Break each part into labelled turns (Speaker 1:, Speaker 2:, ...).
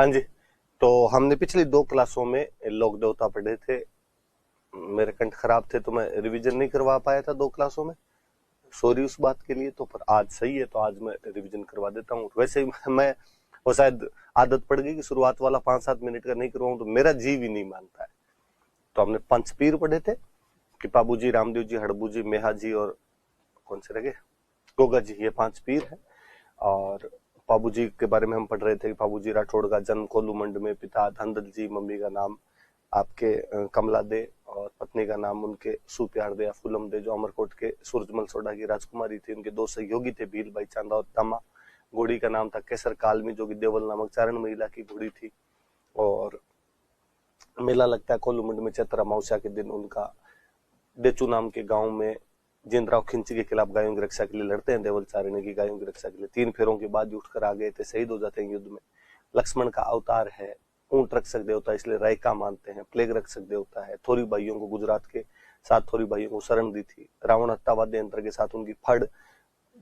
Speaker 1: हाँ जी। तो हमने पिछली 2 क्लासों में लोक देवता पढ़े थे। मेरे कंठ खराब थे तो मैं रिवीजन नहीं करवा पाया था 2 क्लासों में, सॉरी उस बात के लिए। तो पर आज सही है तो आज मैं रिवीजन करवा देता हूँ। वैसे ही मैं वो शायद आदत पड़ गई कि शुरुआत वाला 5-7 मिनट का नहीं करवाऊं तो मेरा जीव ही नहीं मानता है। तो हमने पंचपीर पढ़े थे कि पाबू जी, रामदेव जी, हड़बू जी, मेहा जी और कौन से रह गए, गोगा जी, ये 5 पीर है। और पाबू जी के बारे में हम पढ़ रहे थे कि पाबू जी राठौड़ का जन्म कोलूमंड में, पिता धनदल जी, मम्मी का नाम आपके कमला दे और पत्नी का नाम उनके सुप्यार दे या फूलम दे, जो अमरकोट के सूरजमल सोडा की राजकुमारी थी। उनके 2 सहयोगी थे, भील भाई चांदा और तमा। घोड़ी का नाम था केसर कालमी, जो कि देवल नामक चारण महिला की घोड़ी थी। और मेला लगता है कोलूमंड में चैत्र अमावस्या के दिन। उनका देचू नाम के गांव में जिंदराव खिंची के खिलाफ गायों की रक्षा के लिए लड़ते हैं देवल चारण की गायों की रक्षा के लिए। 3 फेरों के बाद उठकर आ गए थे, शहीद हो जाते हैं युद्ध में। लक्ष्मण का अवतार है, ऊंट रक्षक देवता इसलिए रायका मानते हैं। प्लेग रक्षक देवता है। थोरी भाइयों को, गुजरात के 7 थोरी भाइयों को शरण दी थी। रावण हत्या वाद्य यंत्र के साथ उनकी फड़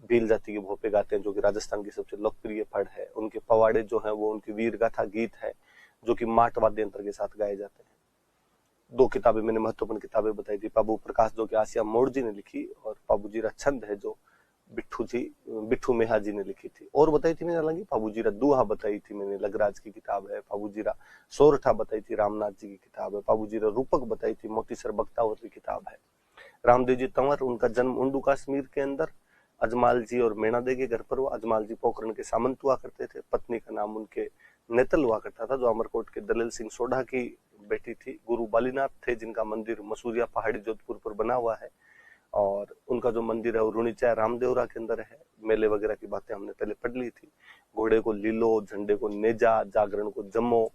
Speaker 1: भील जाति के भोपे गाते हैं, जो कि राजस्थान की सबसे लोकप्रिय फड़ है। उनके पवाड़े जो है वो उनकी वीर गाथा गीत है, जो कि माट वाद्य यंत्र के साथ गाए जाते हैं। 2 किताबें मैंने महत्वपूर्ण किताबें बताई थी। पाबू प्रकाश जो कि आसिया मोड़ जी ने लिखी, और पाबू जीरा छंद है जो बिट्ठू मेहा जी ने लिखी थी। और बताई थी मैंने, हालांकि पाबू जीरा दूहा बताई थी मैंने, लगराज की किताब है। पाबू जीरा सोरठा बताई थी, रामनाथ जी की किताब है। पाबू जीरा रूपक बताई थी, मोतीसर बख्तावर की किताब है। रामदेव जी तंवर, उनका जन्म उंडू कश्मीर के अंदर अजमाल जी और मेणा दे के घर पर हुआ। अजमाल जी पोखरण के सामंत हुआ करते थे। पत्नी का नाम उनके नेतल हुआ करता था, जो अमरकोट के दलेल सिंह सोढ़ा की बेटी थी। गुरु बालीनाथ थे, जिनका मंदिर मसूरिया पहाड़ी जोधपुर पर बना हुआ है। और उनका जो मंदिर है वो रुणिचा रामदेवरा के अंदर है। मेले वगैरह की बातें हमने पहले पढ़ ली थी। घोड़े को लीलो, झंडे को नेजा, जागरण को जम्मो,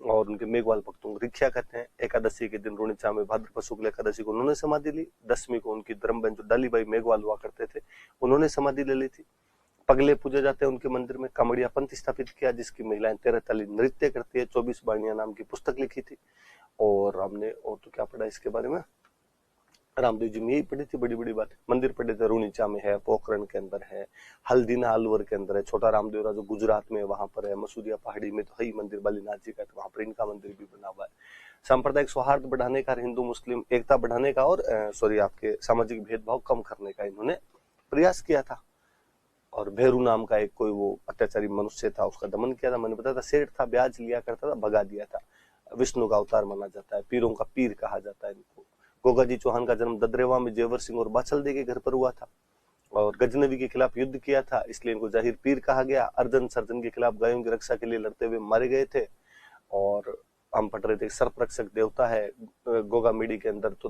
Speaker 1: और उनके मेघवाल भक्तों को रिख्या कहते हैं। एकादशी के दिन रुणिचा में भाद्रपद शुक्ल एकादशी को उन्होंने समाधि ली। 10वीं को उनकी धर्मबहन जो डालीबाई मेघवाल हुआ करते थे, उन्होंने समाधि ले ली थी। पगले पूजे जाते हैं उनके मंदिर में। कमड़िया पंथ स्थापित किया, जिसकी महिलाएं 13 ताली नृत्य करती है। 24 बाणिया नाम की पुस्तक लिखी थी। और हमने और तो क्या पढ़ा इसके बारे में, रामदेव जी में यही पढ़ी थी बड़ी बड़ी बात। मंदिर पढ़े थे, रुणिचा में है, पोखरण के अंदर है, हल्दीना अलवर के अंदर है, छोटा रामदेवरा जो गुजरात में वहां पर है, मसूरिया पहाड़ी में तो है ही मंदिर बालीनाथ जी का, तो वहां पर इनका मंदिर भी बना हुआ है। सांप्रदायिक सौहार्द बढ़ाने का, हिंदू मुस्लिम एकता बढ़ाने का, और सॉरी आपके सामाजिक भेदभाव कम करने का इन्होंने प्रयास किया था। और भेरू नाम का एक कोई वो अत्याचारी मनुष्य था, उसका दमन किया था। मैंने बताया था, सेठ था, ब्याज लिया करता था, भगा दिया था। विष्णु का अवतार माना जाता है, पीरों का पीर कहा जाता है इनको। गोगा जी चौहान का जन्म ददरेवा में जेवर सिंह और बाछल दे के घर पर हुआ था, और गजनवी के खिलाफ युद्ध किया था, इसलिए इनको जाहिर पीर कहा गया। अर्जन सर्जन के खिलाफ गायों की रक्षा के लिए लड़ते हुए मारे गए थे। और हम पढ़ रहे थे सर्प रक्षक देवता है गोगा मेड़ी के अंदर। तो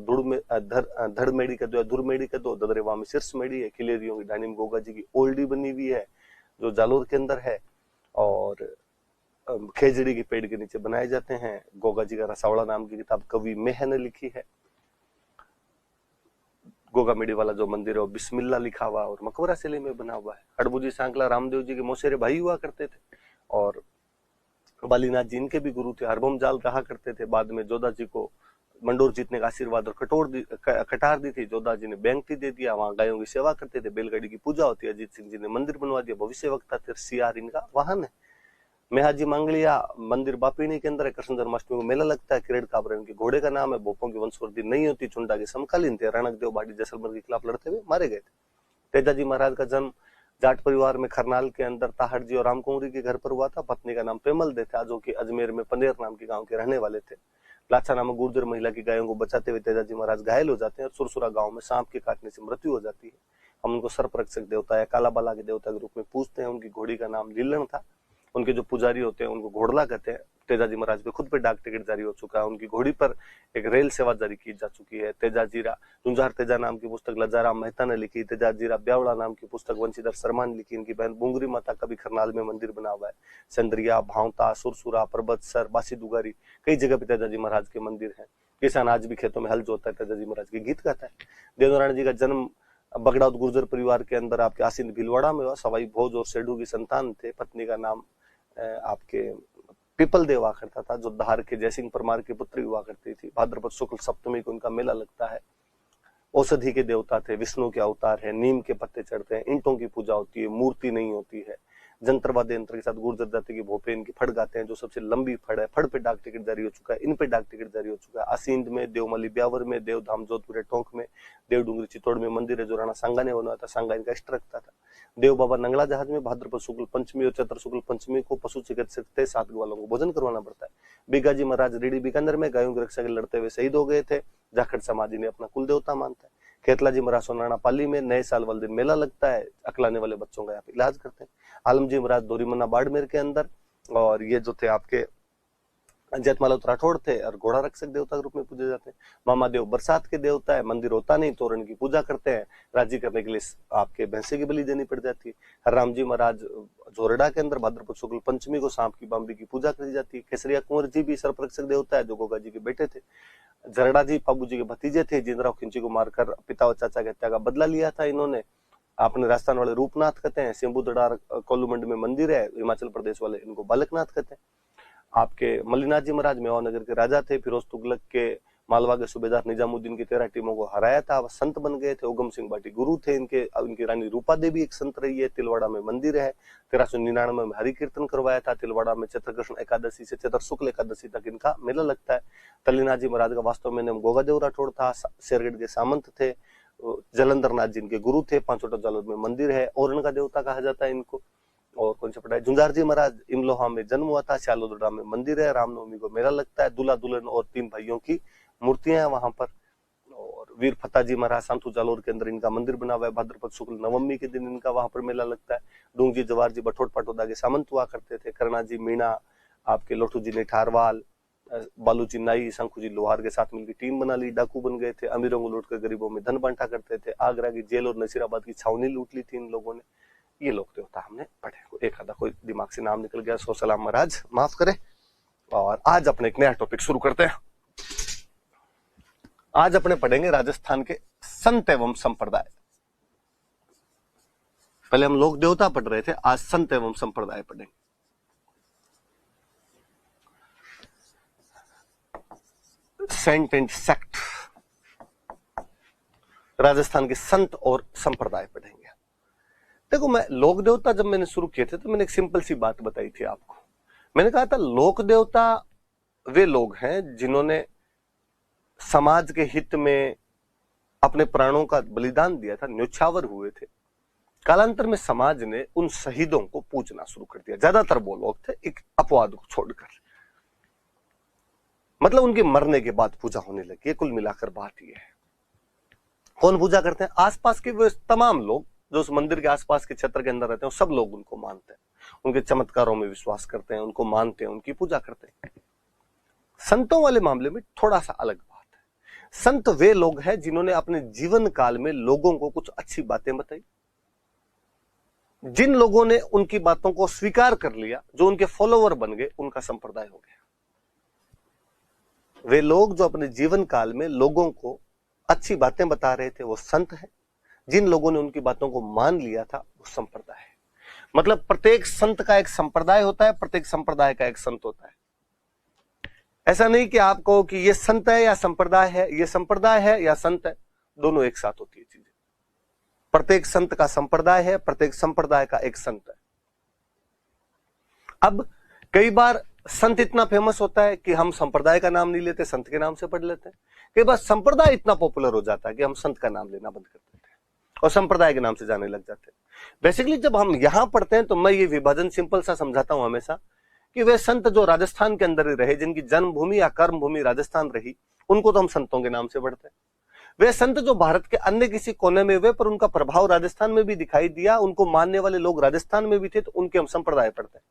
Speaker 1: धड़ मेड़ी का दो, धुर मेड़ी का दो, ददरेवा में शीर्ष मेड़ी है। खिलेरियों की डाणी में गोगा जी की ओल्डी बनी हुई है, जो जालोर के अंदर है। और खेजड़ी के पेड़ के नीचे बनाए जाते हैं। गोगा जी का रसावड़ा नाम की किताब कवि मेह ने लिखी है। गोगा मेड़ी वाला जो मंदिर है वो बिस्मिल्ला लिखा हुआ और मकबरा शैली में बना हुआ है। हड़बू जी सांकला रामदेव जी के मौसेरे भाई हुआ करते थे, और बालीनाथ जी इनके भी गुरु थे। हरबम जाल रहा करते थे। बाद में जोधा जी को मंडोर जीतने का आशीर्वाद और कटार दी थी। जोधा जी ने बैंकटी दे दिया, वहां गायों की सेवा करते थे। बैलगाड़ी की पूजा होती है। अजीत सिंह जी ने मंदिर बनवा दिया। भविष्य वक्ता थे, सियार इनका वाहन है। मेहाजी मांगलिया मंदिर बापीणी के अंदर है। कृष्ण जन्माष्टमी को मेला लगता है। किरेड़ काबरा इनके घोड़े का नाम है। भोपों की वंशवृद्धि नहीं होती। चुंडा के समकालीन थे। रणक देव बाड़ी जैसलमेर के खिलाफ लड़ते हुए मारे गए थे। तेजाजी महाराज का जन्म जाट परिवार में खरनाल के अंदर ताहड़ जी और रामकुंवरी के घर पर हुआ था। पत्नी का नाम पेमल दे था, जो कि अजमेर में पंदेर नाम के गांव के रहने वाले थे। लाचा नामक गुर्जर महिला की गायों को बचाते हुए तेजाजी महाराज घायल हो जाते हैं और सुरसुरा गांव में सांप के काटने से मृत्यु हो जाती है। हम उनको सर्प रक्षक देवता या काला बाला के देवता के रूप में पूजते हैं। उनकी घोड़ी का नाम लीलन था। उनके जो पुजारी होते हैं उनको घोड़ला कहते हैं। तेजाजी महाराज पे खुद पे डाक टिकट जारी हो चुका है। उनकी घोड़ी पर एक रेल सेवा जारी की जा चुकी है। तेजाजीरा जुंझार तेजा नाम की पुस्तक लजाराम मेहता ने लिखी। तेजाजीरा ब्यावड़ा नाम की पुस्तक वंशीधर शर्मा ने लिखी। इनकी बहन बुंगरी माता का भी खरनाल में मंदिर बना हुआ है। चंद्रिया, भावता, सुरसुरा, परबतसर, बासी दुगारी, कई जगह पे तेजाजी महाराज के मंदिर है। किसान आज भी खेतों में हल जोतता है, तेजाजी महाराज के गीत गाता है। देवनारायण जी का जन्म बगड़ाउत गुर्जर परिवार के अंदर आपके आसिंद भीलवाड़ा में हुआ। सवाई भोज और सेठू की संतान थे। पत्नी का नाम आपके पीपल देव हुआ करता था, जो धार के जयसिंह परमार की पुत्री हुआ करती थी। भाद्रपद शुक्ल सप्तमी को उनका मेला लगता है। औषधि के देवता थे, विष्णु के अवतार है। नीम के पत्ते चढ़ते हैं, ईंटों की पूजा होती है, मूर्ति नहीं होती है। जंतर वाद्य यंत्र के साथ गुर्जर जाति की भोपे इनकी फड़ गाते हैं, जो सबसे लंबी फड़ है। फड़ पे डाक टिकट जारी हो चुका है, इन पे डाक टिकट जारी हो चुका है। आसींद में, देवमली ब्यावर में, देवधाम जोधपुर टोंक में, देवडूंगरी चित्तौड़ में मंदिर है जो राणा सांगा ने बनवाया था। सांगा इनका इष्ट रखता था। देव बाबा नंगला जहाज में भाद्रपद शुक्ल पंचमी और चैत्र शुक्ल पंचमी को पशु चिकित्सक थे, साधु वालों को भोजन करवाना पड़ता है। बीगाजी महाराज रेडी बीकानेर में गायों की रक्षा के लड़ते हुए शहीद हो गए थे। जाखड़ समाज ने अपना कुल देवता मानता है। खेतलाजी महाराज सोनाना पाली में नए साल वाले दिन मेला लगता है, अकलाने वाले बच्चों का यहाँ पे इलाज करते हैं। आलमजी महाराज दोरीमन्ना बाड़मेर के अंदर, और ये जो थे आपके जैतमाला राठौड़ थे और घोड़ा रक्षक देवता के रूप में पूजे जाते हैं। मामा देव बरसात के देवता है, मंदिर होता नहीं, तोरण की पूजा करते हैं। राजी करने के लिए आपके भैंसे की बलि देनी पड़ जाती है। हररामजी महाराज जोरडा के अंदर भाद्रपद शुक्ल पंचमी को सांप की बाम्बी की पूजा करी जाती है। केसरिया कुंवर जी भी सर्परक्षक देवता है जो गोगा जी के बेटे थे। जरडा जी पाबू जी के भतीजे थे, जिंदराव खिंची को मारकर पिता और चाचा की हत्या का बदला लिया था इन्होंने। आपने राजस्थान वाले रूपनाथ कहते हैं। सिंबुदड़ार कोलूमंड में मंदिर है। हिमाचल प्रदेश वाले इनको बालकनाथ कहते हैं। आपके मल्लीनाथ जी महाराज मेवानगर के राजा थे। फिरोज तुगलक के मालवा के सूबेदार निजामुद्दीन की 13 टीमों को हराया था, वह संत बन गए थे। उगम सिंह बाटी गुरु थे इनकी रानी रूपा देवी एक संत रही है। तिलवाड़ा में मंदिर है। 1399 में हरि कीर्तन करवाया था। तिलवाड़ा में चैत्र कृष्ण एकादशी से चैत्र शुक्ल एकादशी तक इनका मेला लगता है। तल्लीनाथ जी महाराज का वास्तव में नाम गोगादेव राठौड़ था, शेरगढ़ के सामंत थे। जलंधर नाथ जी इनके गुरु थे। पांचोटा जालोर में मंदिर है और इनका देवता कहा जाता है इनको। और कौन सा पड़ा है, झुंझार जी महाराज इमलोहा में जन्म हुआ था। श्यालोदड़ा में मंदिर है। रामनवमी को मेला लगता है। दूल्हा दुल्हन और 3 भाइयों की मूर्तियां हैं वहां पर। और वीर फता जी महाराज सांतु जालोर के अंदर इनका मंदिर बना हुआ है। भाद्रपद शुक्ल नवमी के दिन इनका वहां पर मेला लगता है। डूंग जी जवार जी बठोट पाटोदा के सामंत हुआ करते थे। करणा जी मीणा, आपके लोठू जी नेठारवाल, बालू जी नाई, शंखू जी लोहार के साथ मिलकर टीम बना ली। डाकू बन गए थे। अमीरों को लूटकर गरीबों में धन बांटा करते थे। आगरा की जेल और नसीराबाद की छावनी लूट ली थी इन लोगों ने। ये लोग देवता हमने पढ़े। एक आधा कोई दिमाग से नाम निकल गया, सो सलाम महाराज माफ करे। और आज अपने एक नया टॉपिक शुरू करते हैं। आज अपने पढ़ेंगे राजस्थान के संत एवं संप्रदाय। पहले हम लोक देवता पढ़ रहे थे, आज संत एवं संप्रदाय पढ़ेंगे। सेंट एंड सेक्ट, राजस्थान के संत और संप्रदाय पढ़ेंगे। देखो, मैं लोक देवता जब मैंने शुरू किए थे तो मैंने एक सिंपल सी बात बताई थी आपको। मैंने कहा था लोक देवता वे लोग हैं जिन्होंने समाज के हित में अपने प्राणों का बलिदान दिया था, न्योछावर हुए थे। कालांतर में समाज ने उन शहीदों को पूजना शुरू कर दिया। ज्यादातर वो लोग थे, एक अपवाद को छोड़कर, मतलब उनके मरने के बाद पूजा होने लगी है। कुल मिलाकर बात यह है। कौन पूजा करते हैं? आसपास के वो तमाम लोग जो उस मंदिर के आसपास के क्षेत्र के अंदर रहते हैं, सब लोग उनको मानते हैं, उनके चमत्कारों में विश्वास करते हैं, उनको मानते हैं, उनकी पूजा करते हैं। संतों वाले मामले में थोड़ा सा अलग बात है। संत वे लोग हैं जिन्होंने अपने जीवन काल में लोगों को कुछ अच्छी बातें बताई। जिन लोगों ने उनकी बातों को स्वीकार कर लिया, जो उनके फॉलोवर बन गए, उनका संप्रदाय हो गया। वे लोग जो अपने जीवन काल में लोगों को अच्छी बातें बता रहे थे, वो संत हैं। जिन लोगों ने उनकी बातों को मान लिया था, वो संप्रदाय है। मतलब प्रत्येक संत का एक संप्रदाय होता है, प्रत्येक संप्रदाय का एक संत होता है। ऐसा नहीं कि आप कहो कि ये संत है या संप्रदाय है, ये संप्रदाय है या संत है, दोनों एक साथ होती है चीजें। प्रत्येक संत का संप्रदाय है, प्रत्येक संप्रदाय का एक संत है। अब कई बार संत इतना फेमस होता है कि हम संप्रदाय का नाम नहीं लेते, संत के नाम से पढ़ लेते हैं। कई बार संप्रदाय इतना पॉपुलर हो जाता है कि हम संत का नाम लेना बंद कर देते हैं और संप्रदाय के नाम से जाने लग जाते हैं। बेसिकली जब हम यहां पढ़ते हैं तो मैं ये विभाजन सिंपल सा समझाता हूं हमेशा कि वे संत जो राजस्थान के अंदर ही रहे, जिनकी जन्मभूमि या कर्मभूमि राजस्थान रही, उनको तो हम संतों के नाम से पढ़ते हैं। वे संत जो भारत के अन्य किसी कोने में हुए पर उनका प्रभाव राजस्थान में भी दिखाई दिया, उनको मानने वाले लोग राजस्थान में भी थे, तो उनके हम संप्रदाय पढ़ते हैं।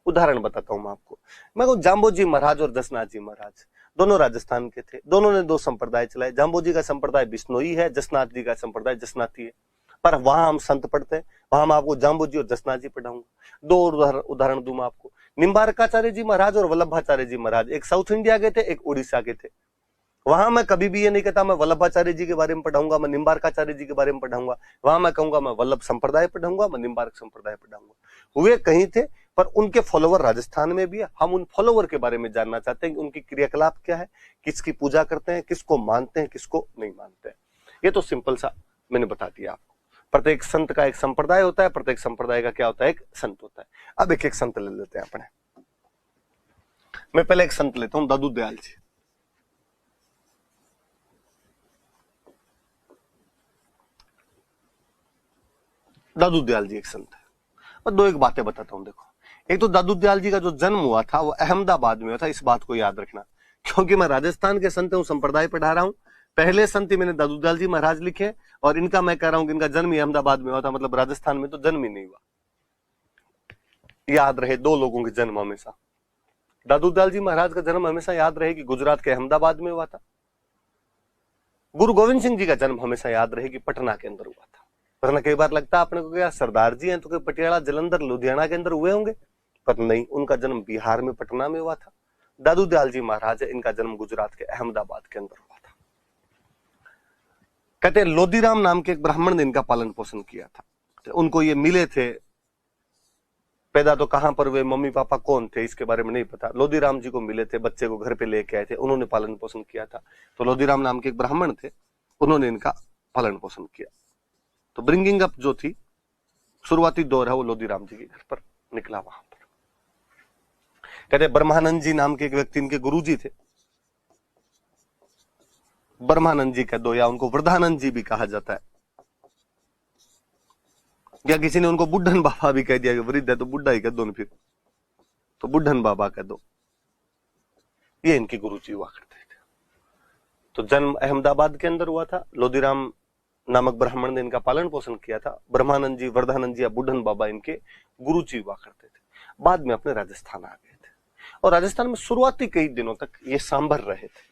Speaker 1: उदाहरण बताता हूं मैं आपको। मैं कहूं जाम्बोजी महाराज और जसनाथ जी महाराज दोनों राजस्थान के थे। दोनों ने दो संप्रदाय चलाए। जाम्बोजी का संप्रदाय बिश्नोई है, जसनाथ जी का संप्रदाय जसनाथी है। पर वहां हम संत पढ़ते हैं, वहां मैं आपको जाम्बोजी और जसनाथ जी पढ़ाऊंगा। दो उदाहरण दूं मैं आपको। निम्बारकाचार्य जी महाराज और वल्लभाचार्य जी महाराज, एक साउथ इंडिया के थे, एक उड़ीसा के थे। वहां मैं कभी भी ये नहीं कहता मैं वल्लभाचार्य जी के बारे में पढ़ाऊंगा, मैं निम्बारकाचार्य जी के बारे में पढ़ाऊंगा। वहां मैं कहूंगा मैं वल्लभ संप्रदाय पढ़ाऊंगा, मैं निम्बारक संप्रदाय पढ़ाऊंगा। हुए कहीं थे, पर उनके फॉलोवर राजस्थान में भी है। हम उन फॉलोवर के बारे में जानना चाहते हैं कि उनकी क्रियाकलाप क्या है, किसकी पूजा करते हैं, किसको मानते हैं, किसको नहीं मानते हैं। ये तो सिंपल सा मैंने बता दिया आपको। प्रत्येक संत का एक संप्रदाय होता है, प्रत्येक संप्रदाय का क्या होता है, एक संत होता है। अब एक एक संत ले लेते हैं अपने। मैं पहले एक संत लेता हूं, दादू दयाल जी। दादू दयाल जी एक संत है। मैं दो एक बातें बताता हूं। देखो, एक तो दादू दयाल जी का जो जन्म हुआ था वो अहमदाबाद में हुआ था, इस बात को याद रखना, क्योंकि मैं राजस्थान के संत हूं, संप्रदाय पढ़ा रहा हूं। पहले संत ही मैंने दादू दयाल जी महाराज लिखे, और इनका मैं कह रहा हूं कि इनका जन्म ही अहमदाबाद में हुआ था, मतलब राजस्थान में तो जन्म ही नहीं हुआ। याद रहे दो लोगों के जन्म हमेशा। दादू दयाल जी महाराज का जन्म हमेशा याद रहे कि गुजरात के अहमदाबाद में हुआ था। गुरु गोविंद सिंह जी का जन्म हमेशा याद रहे कि पटना के अंदर हुआ था। वरना कई बार लगता है अपने को क्या सरदार जी हैं तो कोई पटियाला, जलंधर, लुधियाना के अंदर हुए होंगे, पर नहीं, उनका जन्म बिहार में पटना में हुआ था। दादू दयाल जी महाराज है, इनका जन्म गुजरात के अहमदाबाद के अंदर हुआ था। कहते हैं लोदीराम नाम के एक ब्राह्मण ने इनका पालन पोषण किया था। तो उनको ये मिले थे, पैदा तो कहां पर हुए, मम्मी पापा कौन थे इसके बारे में नहीं पता। लोदीराम जी को मिले थे, बच्चे को घर पे लेके आए थे, उन्होंने पालन पोषण किया था। तो लोदीराम नाम के एक ब्राह्मण थे, उन्होंने इनका पालन पोषण किया। तो ब्रिंगिंग अप जो थी, शुरुआती दौर है, वो लोदीराम जी के घर पर निकला। वहां पर कहते ब्रह्मानंद जी नाम के एक व्यक्ति इनके गुरुजी थे। ब्रह्मानंद जी कह दो, या उनको वृद्धानंद जी भी कहा जाता है, या किसी ने उनको बुढ़न बाबा भी कह दिया कि वृद्ध है तो बुढ़ा ही कह दो, फिर तो बुढ़न बाबा कह दो। ये इनके गुरुजी हुआ करते थे। तो जन्म अहमदाबाद के अंदर हुआ था। लोदीराम नामक ब्राह्मण ने इनका पालन पोषण किया था। ब्रह्मानंद जी, वृद्धानंद जी या बुढ़न बाबा इनके गुरुजी हुआ करते थे। बाद में अपने राजस्थान आ गए थे, और राजस्थान में शुरुआती कई दिनों तक ये सांभर रहे थे।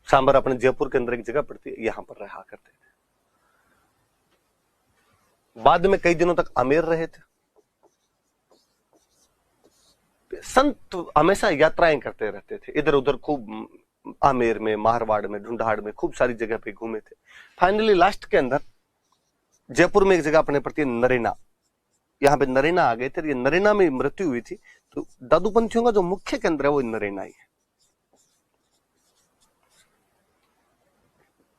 Speaker 1: सांभर अपने जयपुर के अंदर एक जगह पड़ती है, यहां पर रहा करते थे। बाद में कई दिनों तक आमेर रहे थे। संत हमेशा यात्राएं करते रहते थे, इधर उधर खूब, आमेर में, मारवाड़ में, ढूंढाड़ में, खूब सारी जगह पे घूमे थे। फाइनली लास्ट के अंदर जयपुर में एक जगह अपने पड़ती है नरेना, यहाँ पे नरेना आ गए थे। ये नरेना में मृत्यु हुई थी। तो दादूपंथियों का जो मुख्य केंद्र है वो नरेना ही है।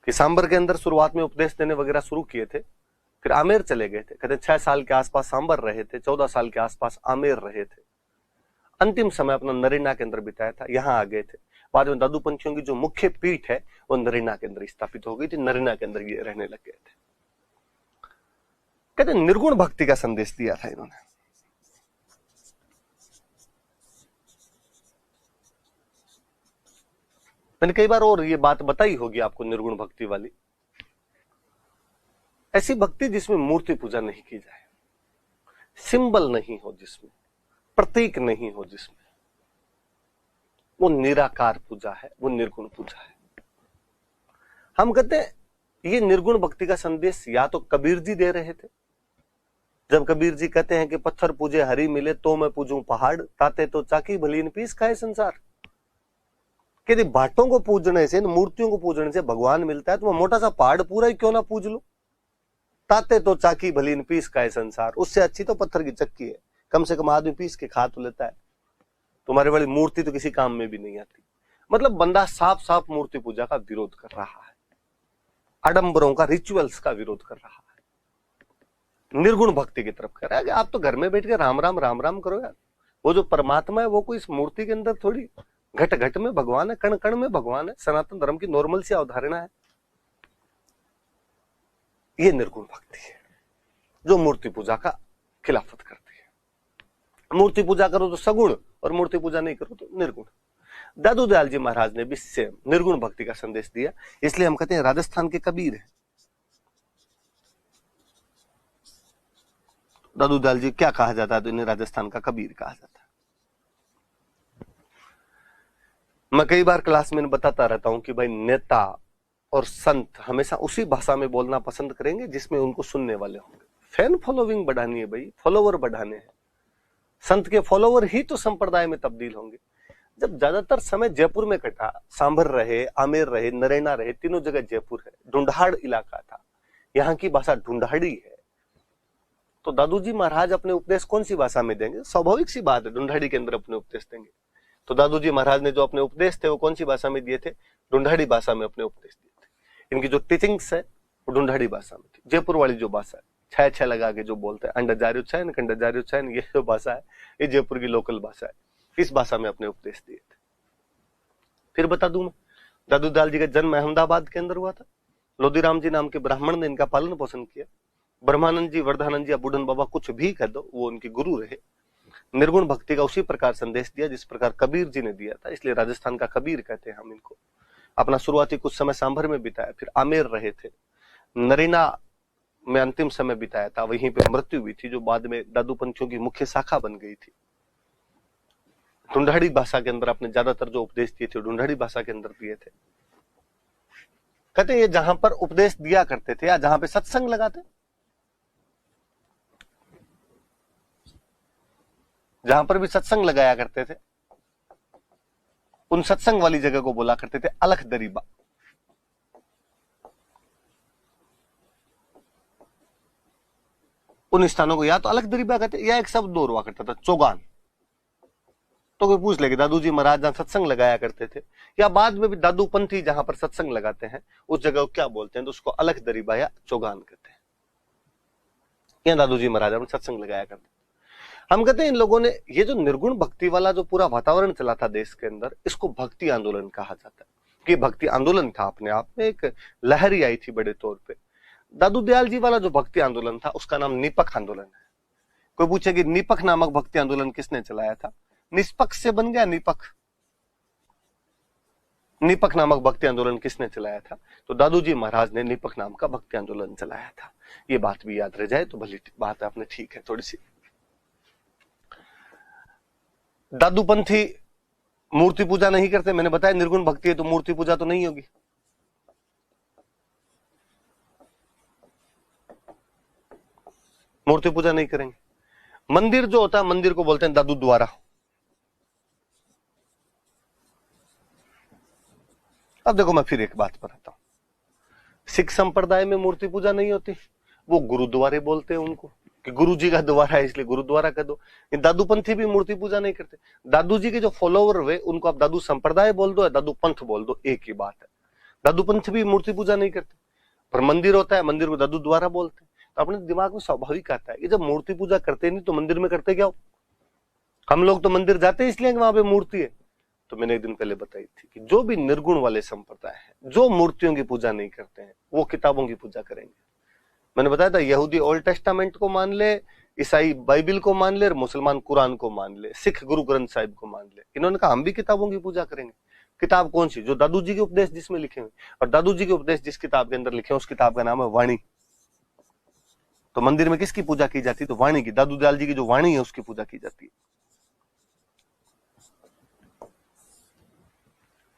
Speaker 1: कि सांबर के अंदर शुरुआत में उपदेश देने वगैरह शुरू किए थे, फिर आमेर चले गए थे। कहते 6 साल के आसपास सांबर रहे थे, 14 साल के आसपास आमेर रहे थे, अंतिम समय अपना नरेना के अंदर बिताया था, यहां आ गए थे। बाद में दादूपंथियों की जो मुख्य पीठ है वो नरेना के अंदर स्थापित हो गई थी, नरेना के अंदर ये रहने लग गए थे। कहते निर्गुण भक्ति का संदेश दिया था इन्होंने। मैंने कई बार और ये बात बताई होगी आपको, निर्गुण भक्ति वाली, ऐसी भक्ति जिसमें मूर्ति पूजा नहीं की जाए, सिंबल नहीं हो जिसमें, प्रतीक नहीं हो जिसमें, वो निराकार पूजा है, वो निर्गुण पूजा है। हम कहते हैं ये निर्गुण भक्ति का संदेश या तो कबीर जी दे रहे थे, जब कबीर जी कहते हैं कि पत्थर पूजे हरि मिले तो मैं पूजूं पहाड़, ताते तो चाकी भलीन पीस खाए संसार। कि भाटों को पूजने से, मूर्तियों को पूजने से भगवान मिलता है, तो मैं मोटा सा पहाड़ पूरा ही क्यों ना पूज लूं। ताते तो चाकी भलीन पीस खाए संसार, उससे अच्छी तो पत्थर की चक्की है, कम से कम आदमी पीस के खा तो लेता है। तुम्हारे वाली मूर्ति तो किसी काम में भी नहीं आती। मतलब बंदा साफ साफ मूर्ति पूजा का विरोध कर रहा है, आडंबरों का, रिचुअल्स का विरोध कर रहा है, निर्गुण भक्ति की तरफ कह रहा है कि आप तो घर में बैठ के राम राम राम राम करो यार। वो जो परमात्मा है वो कोई इस मूर्ति के अंदर थोड़ी, घट घट में भगवान है, कण कण में भगवान है। सनातन धर्म की नॉर्मल सी अवधारणा है। ये निर्गुण भक्ति है जो मूर्ति पूजा का खिलाफत करती है। मूर्ति पूजा करो तो सगुण, और मूर्ति पूजा नहीं करो तो निर्गुण। दादू दयाल जी महाराज ने भी सेम निर्गुण भक्ति का संदेश दिया, इसलिए हम कहते हैं राजस्थान के कबीर है। दादू दयाल जी क्या कहा जाता है, तो इन्हें राजस्थान का कबीर कहा जाता है। मैं कई बार क्लास में बताता रहता हूं कि भाई नेता और संत हमेशा उसी भाषा में बोलना पसंद करेंगे जिसमें उनको सुनने वाले होंगे। फैन फॉलोइंग बढ़ानी है भाई, फॉलोवर बढ़ाने हैं। संत के फॉलोवर ही तो संप्रदाय में तब्दील होंगे। जब ज्यादातर समय जयपुर में कटा, सांभर रहे, आमेर रहे, नरेना रहे, तीनों जगह जयपुर है, ढूंढाड़ इलाका था, यहाँ की भाषा ढूंढाड़ी है, तो दादू जी महाराज अपने उपदेश कौन सी भाषा में देंगे? स्वाभाविक सी बात है, ढूंढाड़ी के अंदर अपने उपदेश देंगे। तो दादू जी महाराज ने जो अपने उपदेश थे वो कौन सी भाषा में दिए थे? ढूंढाड़ी भाषा में अपने उपदेश दिए थे। इनकी जो टीचिंग्स है वो ढूंढाड़ी भाषा में थी। जयपुर वाली जो भाषा है, छह छह लगा के जो बोलते हैं, अंडजार्योचायन कंडजार्योचायन, ये जो भाषा है ये जयपुर की लोकल भाषा है। इस भाषा में अपने उपदेश दिए थे। फिर बता दूं मैं, दादू दयाल जी का जन्म अहमदाबाद के अंदर हुआ था। लोधीराम जी नाम के ब्राह्मण ने इनका पालन पोषण किया। ब्रह्मानंद जी, वर्धानंद जी या बुढ़न बाबा कुछ भी कह दो, वो उनके गुरु रहे। निर्गुण भक्ति का उसी प्रकार संदेश दिया जिस प्रकार कबीर जी ने दिया था, इसलिए राजस्थान का कबीर कहते हैं हम इनको। अपना शुरुआती कुछ समय सांभर में बिताया, फिर आमेर रहे थे, नरीना में अंतिम समय बिताया था, वहीं पे मृत्यु हुई थी जो बाद में दादू पंथियों की मुख्य शाखा बन गई थी। ढूंढाड़ी भाषा के अंदर अपने ज्यादातर जो उपदेश दिए थे ढूंढाड़ी भाषा के अंदर दिए थे। कहते ये जहां पर उपदेश दिया करते थे या जहां पे सत्संग लगाते, जहां पर भी सत्संग लगाया करते थे, उन सत्संग वाली जगह को बोला करते थे अलख दरीबा। उन स्थानों को या तो अलख दरीबा कहते या एक शब्द और हुआ करता था चौगान। तो कोई पूछ ले कि दादू जी महाराज जहां सत्संग लगाया करते थे या बाद में भी दादू पंथी जहां पर सत्संग लगाते हैं उस जगह को क्या बोलते हैं? तो उसको अलख दरीबा या चौगान कहते हैं। या दादू जी महाराज अपने सत्संग लगाया करते। हम कहते हैं इन लोगों ने ये जो निर्गुण भक्ति वाला जो पूरा वातावरण चला था देश के अंदर, इसको भक्ति आंदोलन कहा जाता है। कि भक्ति आंदोलन था, अपने आप में एक लहरी आई थी बड़े तौर पे। दादू दयाल जी वाला जो भक्ति आंदोलन था उसका नाम निपख आंदोलन है। कोई पूछे कि निपख नामक भक्ति आंदोलन किसने चलाया था? निष्पक्ष से बन गया निपख। निपख नामक भक्ति आंदोलन किसने चलाया था? तो दादू जी महाराज ने निपख नाम का भक्ति आंदोलन चलाया था। ये बात भी याद रह जाए तो भली बात आपने ठीक है थोड़ी सी। दादू पंथी मूर्ति पूजा नहीं करते, मैंने बताया निर्गुण भक्ति है तो मूर्ति पूजा तो नहीं होगी। मूर्ति पूजा नहीं करेंगे। मंदिर जो होता है, मंदिर को बोलते हैं दादू द्वारा। अब देखो मैं फिर एक बात पर आता हूं, सिख संप्रदाय में मूर्ति पूजा नहीं होती, वो गुरुद्वारे बोलते हैं उनको कि गुरु जी का द्वारा है इसलिए गुरुद्वारा कर दो। दादू पंथी भी मूर्ति पूजा नहीं करते। दादू जी के जो फॉलोवर हुए उनको आप दादू संप्रदाय बोल दो या दादू पंथ बोल दो, एक ही बात है। दादू पंथ भी मूर्ति पूजा नहीं करते, पर मंदिर होता है, मंदिर को दादू द्वारा बोलते हैं। तो अपने दिमाग में स्वाभाविक आता है कि जब मूर्ति पूजा करते नहीं तो मंदिर में करते क्या हो? हम लोग तो मंदिर जाते इसलिए कि वहां पे मूर्ति है। तो मैंने एक दिन पहले बताई थी कि जो भी निर्गुण वाले संप्रदाय है जो मूर्तियों की पूजा नहीं करते हैं वो किताबों की पूजा करेंगे। मैंने बताया था यहूदी ओल्ड टेस्टामेंट को मान ले, ईसाई बाइबिल को मान ले, मुसलमान कुरान को मान ले, सिख गुरु ग्रंथ साहिब को मान ले। इन्होंने कहा हम भी किताबों की पूजा करेंगे। किताब कौन सी? जो दादू जी के उपदेश जिसमें लिखे हुए, और दादू जी के उपदेश जिस किताब के अंदर लिखे उस किताब का नाम है वाणी। तो मंदिर में किसकी पूजा की जाती है? तो वाणी की। दादू दयाल जी की जो वाणी है उसकी पूजा की जाती है।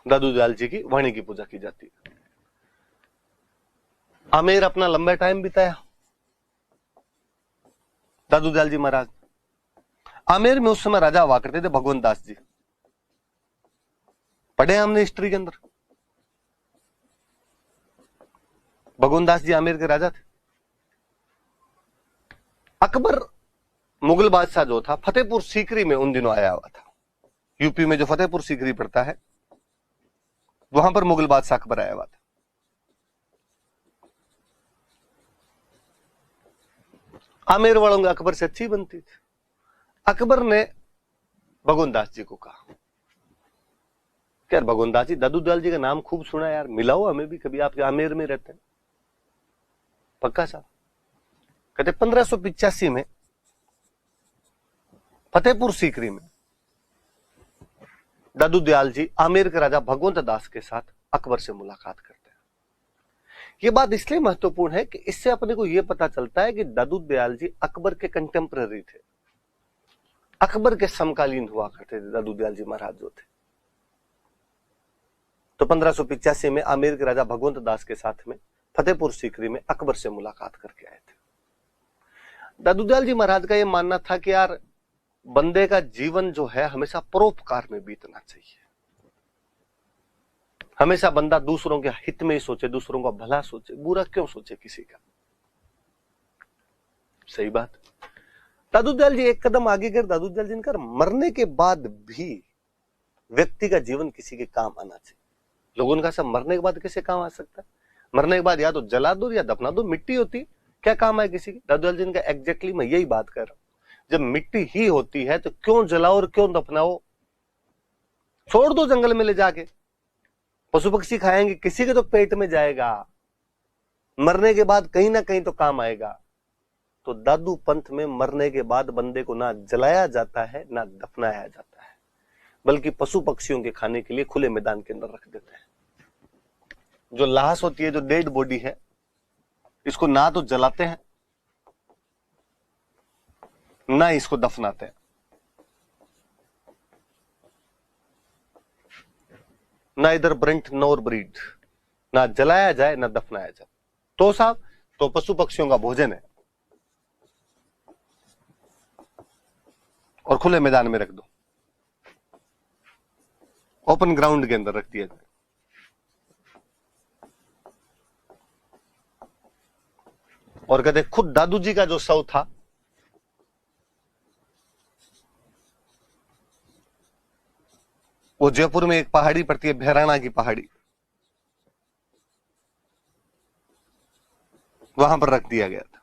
Speaker 1: दादू दयाल जी की वाणी की पूजा की जाती है। आमेर अपना लंबा टाइम बिताया दादू दयाल जी महाराज। आमेर में उस समय राजा हुआ करते थे भगवंत दास जी, पढ़े हमने हिस्ट्री के अंदर। भगवंत दास जी आमेर के राजा थे। अकबर मुगल बादशाह जो था फतेहपुर सीकरी में उन दिनों आया हुआ था। यूपी में जो फतेहपुर सीकरी पड़ता है वहां पर मुगल बादशाह अकबर आया हुआ था। आमेर वालों में अकबर से अच्छी बनती थी। अकबर ने भगवंत दास जी को कहा कि यार भगवंत दास जी, दादू दयाल जी का नाम खूब सुना यार, मिलाओ हमें भी कभी, आपके आमेर में रहते हैं। पक्का साहब? कहते 1585 में फतेहपुर सीकरी में दादू दयाल जी आमेर के राजा भगवंत दास के साथ अकबर से मुलाकात करते हैं। यह बात इसलिए महत्वपूर्ण है कि इससे अपने को यह पता चलता है कि दादू दयाल जी अकबर के कंटेम्पररी थे, अकबर के समकालीन हुआ करते थे दादू दयाल जी महाराज जो थे। तो 1585 में आमेर के राजा भगवंत दास के साथ में फतेहपुर सीकरी में अकबर से मुलाकात करके आए थे। दादू दयाल जी महाराज का यह मानना था कि यार बंदे का जीवन जो है हमेशा परोपकार में बीतना चाहिए। हमेशा बंदा दूसरों के हित में ही सोचे, दूसरों का भला सोचे, बुरा क्यों सोचे किसी का। सही बात। दादू दयाल जी एक कदम आगे कर, दादू दयाल जी ने कर मरने के बाद भी व्यक्ति का जीवन किसी के काम आना चाहिए। लोगों का सब मरने के बाद किसे काम आ सकता है? मरने के बाद या तो जला दो या दफना दो, मिट्टी होती क्या काम है किसी की? दादूलाल जी का एग्जैक्टली मैं यही बात कर रहा हूं, जब मिट्टी ही होती है तो क्यों जलाओ और क्यों दफनाओ? छोड़ दो जंगल में ले जाके, पशु पक्षी खाएंगे, किसी के तो पेट में जाएगा, मरने के बाद कहीं ना कहीं तो काम आएगा। तो दादू पंथ में मरने के बाद बंदे को ना जलाया जाता है ना दफनाया जाता है, बल्कि पशु पक्षियों के खाने के लिए खुले मैदान के अंदर रख देते हैं। जो लाश होती है, जो डेड बॉडी है, इसको ना तो जलाते हैं ना इसको दफनाते हैं। ना इधर ब्रेंट नोर ब्रीड, ना जलाया जाए ना दफनाया जाए। तो साहब तो पशु पक्षियों का भोजन है और खुले मैदान में रख दो, ओपन ग्राउंड के अंदर रख दिया जाए। और कहते खुद दादू जी का जो शव था वो जयपुर में एक पहाड़ी पड़ती है, भैराना की पहाड़ी, वहां पर रख दिया गया था।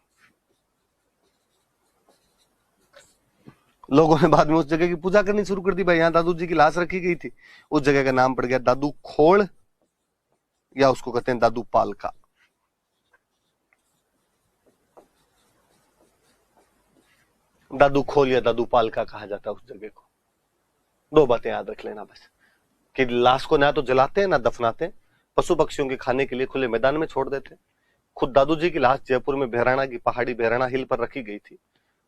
Speaker 1: लोगों ने बाद में उस जगह की पूजा करनी शुरू कर दी। भाई यहां दादू जी की लाश रखी गई थी, उस जगह का नाम पड़ गया दादू खोड़, या उसको कहते हैं दादू पालका। दादू खोल या दादू पालका कहा जाता है उस जगह को। दो बातें याद रख लेना बस, कि लाश को ना तो जलाते हैं ना दफनाते हैं, पशु पक्षियों के खाने के लिए खुले मैदान में छोड़ देते हैं। खुद दादू जी की लाश जयपुर में भैराना की पहाड़ी, भैराना हिल पर रखी गई थी,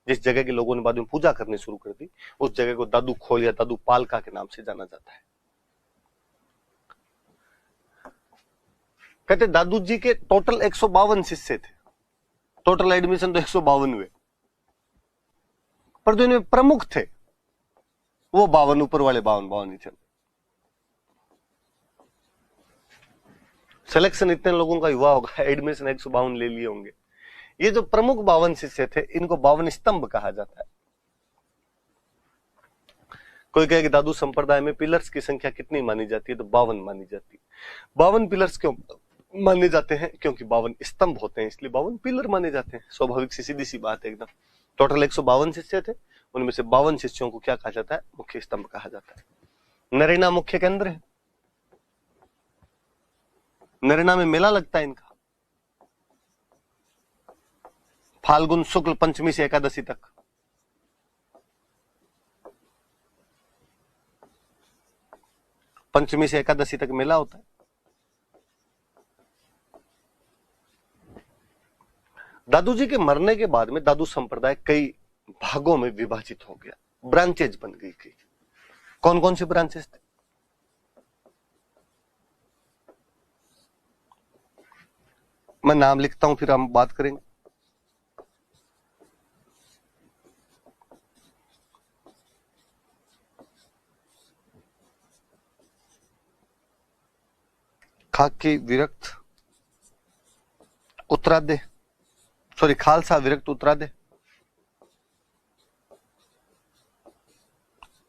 Speaker 1: जिस जगह के लोगों ने बाद में पूजा करनी शुरू कर दी। उस जगह को दादू खोल या दादू पालका के नाम से जाना जाता है। कहते दादू जी के टोटल 152 शिष्य थे, टोटल एडमिशन तो 152 हुए, पर जो इनमें प्रमुख थे वो 52, ऊपर वाले 52 ही थे। सिलेक्शन इतने लोगों का हुआ होगा, एडमिशन 152 ले लिए होंगे। ये जो प्रमुख 52 शिष्य थे, इनको 52 स्तंभ कहा जाता है। कोई कहे कि दादू संप्रदाय में पिलर्स की संख्या कितनी मानी जाती है, तो 52 मानी जाती है। 52 पिलर्स क्यों माने जाते हैं? क्योंकि 52 स्तंभ होते हैं, इसलिए 52 पिलर माने जाते हैं। स्वाभाविक सी सीधी सी बात है एकदम। टोटल 152 शिष्य थे, उनमें से 52 शिष्यों को क्या कहा जाता है? मुख्य स्तंभ कहा जाता है। नरेना मुख्य केंद्र है, नरेना में मेला लगता है इनका, फाल्गुन शुक्ल पंचमी से एकादशी तक। पंचमी से एकादशी तक मेला होता है। दादू जी के मरने के बाद में दादू संप्रदाय कई भागों में विभाजित हो गया, ब्रांचेज बन गई थी। कौन कौन सी ब्रांचेस थे? मैं नाम लिखता हूं, फिर हम बात करेंगे। खाकी विरक्त उत्तरादे, सॉरी खालसा विरक्त उत्तरादे,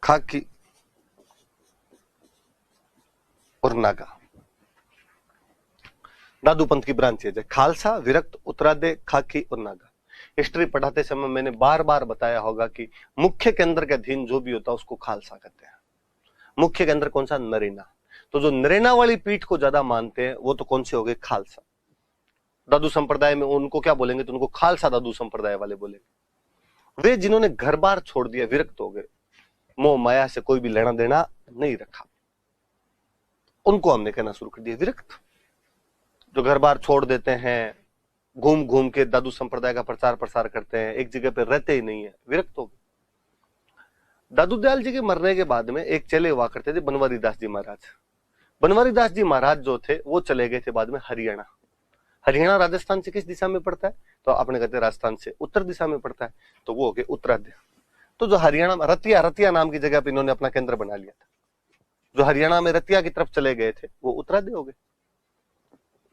Speaker 1: खाकी और नागा। दादू पंथ की ब्रांचेज है, खालसा, विरक्त, उत्तरादे, खाकी और नागा। हिस्ट्री पढ़ाते समय मैंने बार बार बताया होगा कि मुख्य केंद्र के अधीन जो भी होता है उसको खालसा कहते हैं। मुख्य केंद्र कौन सा? नरेना। तो जो नरेना वाली पीठ को ज्यादा मानते हैं वो तो कौन से हो गए? खालसा। दादू संप्रदाय में उनको क्या बोलेंगे? तो उनको खालसा दादू संप्रदाय वाले बोलेंगे। वे जिन्होंने घर बार छोड़ दिया, विरक्त हो गए, मोह माया से कोई भी लेना देना नहीं रखा, उनको हमने कहना शुरू कर दिया विरक्त। जो घर बार छोड़ देते हैं, घूम घूम के दादू संप्रदाय का प्रचार प्रसार करते हैं, एक जगह पे रहते ही नहीं है, विरक्त हो गए। दादू दयाल जी के मरने के बाद में एक चेले हुआ करते थे, बनवारी दास जी महाराज। बनवारी दास जी महाराज जो थे वो चले गए थे बाद में हरियाणा। हरियाणा राजस्थान से किस दिशा में पड़ता है? तो अपने कहते हैं राजस्थान से उत्तर दिशा में पड़ता है, तो वो हो गए उत्तराद्य। तो जो हरियाणा में रतिया नाम की जगह पर इन्होंने अपना केंद्र बना लिया था। जो हरियाणा में रतिया की तरफ चले गए थे वो उत्तराद्य हो गए।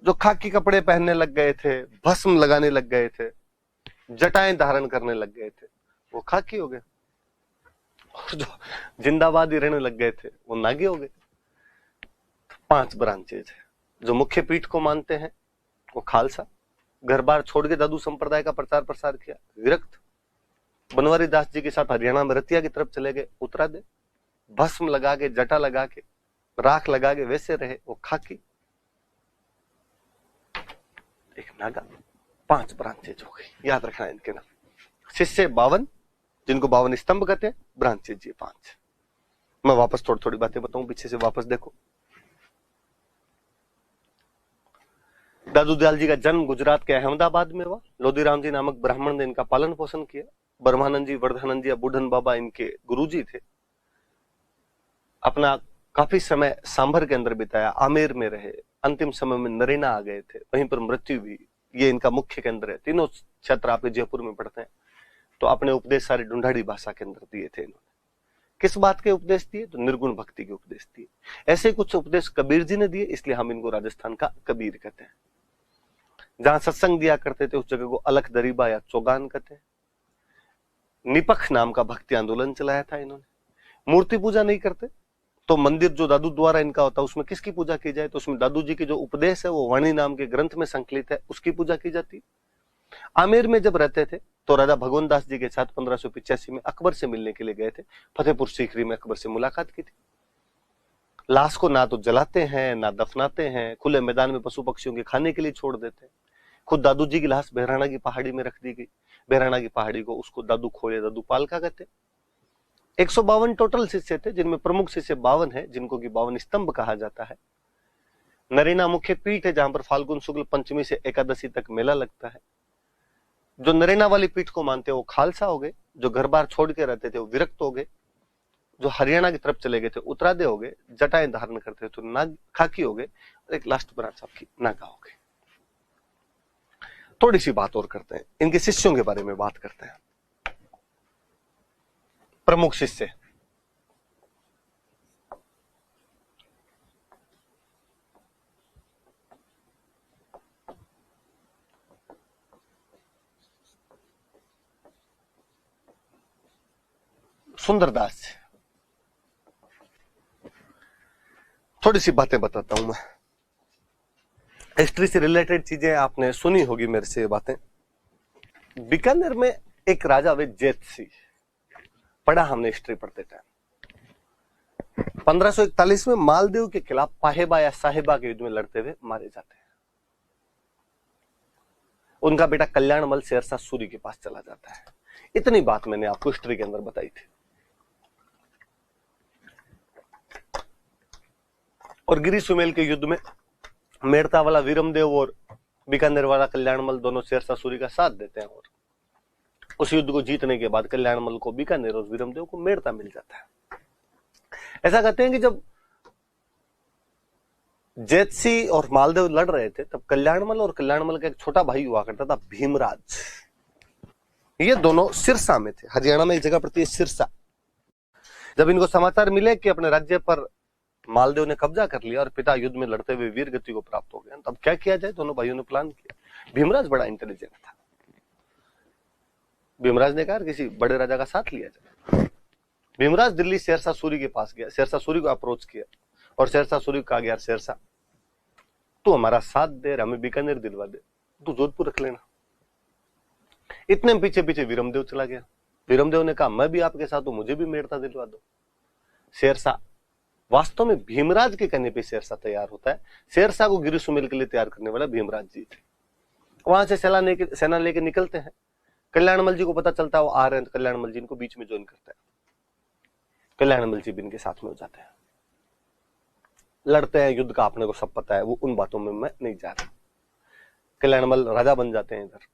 Speaker 1: जो खाकी कपड़े पहनने लग गए थे, भस्म लगाने लग गए थे, जटाएं धारण करने लग गए थे, वो खाकी हो गए। और जो जिंदाबाद ही रहने लग गए थे वो नागे हो गए। 5 ब्रांचेज है। जो मुख्य पीठ को मानते हैं वो खालसा, घर बार छोड़ के दादू संप्रदाय का प्रचार प्रसार किया। विरक्त बनवारी दास जी के साथ हरियाणा में रतिया की तरफ चले गए, उत्तरादे। भस्म लगा के, जटा लगा के, राख लगा के वैसे रहे वो खाकी। एक नागा। 5 ब्रांचेज हो गई, याद रखना इनके नाम। शिष्य 52, जिनको 52 स्तंभ कहते हैं, ब्रांचेज ये 5। मैं वापस थोड़ी थोड़ी बातें बताऊं, पीछे से वापस देखो। दादू दयाल जी का जन्म गुजरात के अहमदाबाद में हुआ। लोधीराम जी नामक ब्राह्मण ने इनका पालन पोषण किया। ब्रह्मानंद जी, वर्धानंद जी या बूढ़न बाबा इनके गुरुजी थे। अपना काफी समय सांभर के अंदर बिताया, आमेर में रहे। अंतिम समय में नरेना आ गए थे, वहीं पर मृत्यु हुई। ये इनका मुख्य केंद्र है। तीनों क्षेत्र आपके जयपुर में पढ़ते हैं। तो अपने उपदेश सारे ढूंढाड़ी भाषा के अंदर दिए थे इन्होंने। किस बात के उपदेश दिए? तो निर्गुण भक्ति के उपदेश दिए। ऐसे कुछ उपदेश कबीर जी ने दिए, इसलिए हम इनको राजस्थान का कबीर कहते हैं। जहां सत्संग दिया करते थे उस जगह को अलख दरीबा या चौगान कहते हैं। निपख नाम का भक्ति आंदोलन चलाया था इन्होंने। मूर्ति पूजा नहीं करते, तो मंदिर जो दादू द्वारा इनका होता है उसमें किसकी पूजा की जाए? तो उसमें दादू जी की जो उपदेश है वो वाणी नाम के ग्रंथ में संकलित है, उसकी पूजा की जाती। आमेर में जब रहते थे तो राजा भगवान दास जी के साथ 1585 में अकबर से मिलने के लिए गए थे। फतेहपुर सीकरी में अकबर से मुलाकात की थी। लाश को ना तो जलाते हैं ना दफनाते हैं, खुले मैदान में पशु पक्षियों के खाने के लिए छोड़ देते हैं। खुद दादू जी की लाश बहराना की पहाड़ी में रख दी गई। बहराना की पहाड़ी को उसको दादू खोए दादू पालका कहते। 152 टोटल शिष्य थे, जिनमें प्रमुख शिष्य 52 है, जिनको कि 52 स्तंभ कहा जाता है। नरेना मुख्य पीठ है, जहां पर फाल्गुन शुक्ल पंचमी से एकादशी तक मेला लगता है। जो नरेना वाली पीठ को मानते हैं वो खालसा हो गए। जो घर बार छोड़ के रहते थे वो विरक्त हो गए। जो हरियाणा की तरफ चले गए थे उत्तरादे हो गए। जटाएं धारण करते थे तो नाग खाकी हो गए। और एक लास्ट ब्रांच आपकी नागा हो गई। थोड़ी सी बात और करते हैं, इनके शिष्यों के बारे में बात करते हैं। प्रमुख शिष्य सुंदरदास। थोड़ी सी बातें बताता हूं मैं, हिस्ट्री से रिलेटेड चीजें आपने सुनी होगी मेरे से ये बातें। बीकानेर में एक राजा वे जैत सिंह, पढ़ा हमने हिस्ट्री पढ़ते टाइम। 1541 में मालदेव के खिलाफ पाहेबा या साहेबा के युद्ध में लड़ते हुए मारे जाते हैं। उनका बेटा कल्याणमल शेरशाह सूरी के पास चला जाता है। इतनी बात मैंने आपको हिस्ट्री के अंदर बताई थी। और गिरी सुमेल के युद्ध में मेड़ता वाला वीरमदेव और बीकानेर वाला कल्याणमल दोनों शेरशाह सूरी का साथ देते हैं। और उस युद्ध को जीतने के बाद कल्याणमल को बीकानेर और वीरमदेव को मेड़ता मिल जाता है। ऐसा कहते हैं कि जब जैतसी और मालदेव लड़ रहे थे तब कल्याणमल और कल्याणमल का एक छोटा भाई हुआ करता था भीमराज। ये दोनों सिरसा में थे। हरियाणा में एक जगह पड़ती है सिरसा। जब इनको समाचार मिले कि अपने राज्य पर मालदेव ने कब्जा कर लिया और पिता युद्ध में लड़ते हुए वीर गति को प्राप्त हो गया, तब क्या किया जाए? दोनों भाइयों ने प्लान किया। भीमराज बड़ा इंटेलिजेंट था। भीमराज ने कहा किसी बड़े राजा का साथ लिया जाए। भीमराज दिल्ली शेरशाह सूरी के पास गया, शेरशाह सूरी को अप्रोच किया और शेरशाह सूरी को कहा गया, शेरशाह तू हमारा साथ दे, हमें बीकानेर दिलवा दे, तू जोधपुर रख लेना। इतने पीछे पीछे वीरमदेव चला गया। वीरमदेव ने कहा मैं भी आपके साथ हूं, मुझे भी मेड़ता दिलवा दो। शेरशाह, वास्तव में भीमराज के कहने पे शेरशाह तैयार होता है। शेरशाह को गिरी सुमेल के लिए तैयार करने वाला भीमराज जी थे। वहां से सेना लेके निकलते हैं। कल्याणमल जी को पता चलता है वो आ रहे हैं, तो कल्याणमल जी इनको बीच में ज्वाइन करता है। कल्याणमल जी भी इनके साथ में हो जाते हैं। लड़ते हैं, युद्ध का अपने को सब पता है, वो उन बातों में मैं नहीं जा रहा। कल्याणमल राजा बन जाते हैं। इधर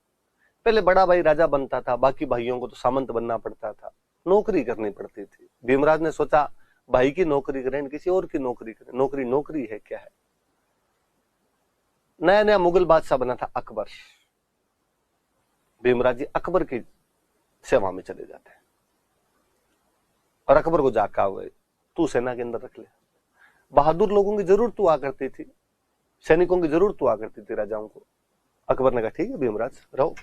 Speaker 1: पहले बड़ा भाई राजा बनता था, बाकी भाइयों को तो सामंत बनना पड़ता था, नौकरी करनी पड़ती थी। भीमराज ने सोचा भाई की नौकरी करें, किसी और की नौकरी करें। नौकरी नौकरी है क्या है। नया नया मुगल बादशाह बना था अकबर। भीमराज जी अकबर की सेवा में चले जाते हैं और अकबर को जाकर हुए तू सेना के अंदर रख ले। बहादुर लोगों की जरूरत तू आ करती थी, सैनिकों की जरूरत तू आ करती थी राजाओं को। अकबर ने कहा ठीक है भीमराज रहो।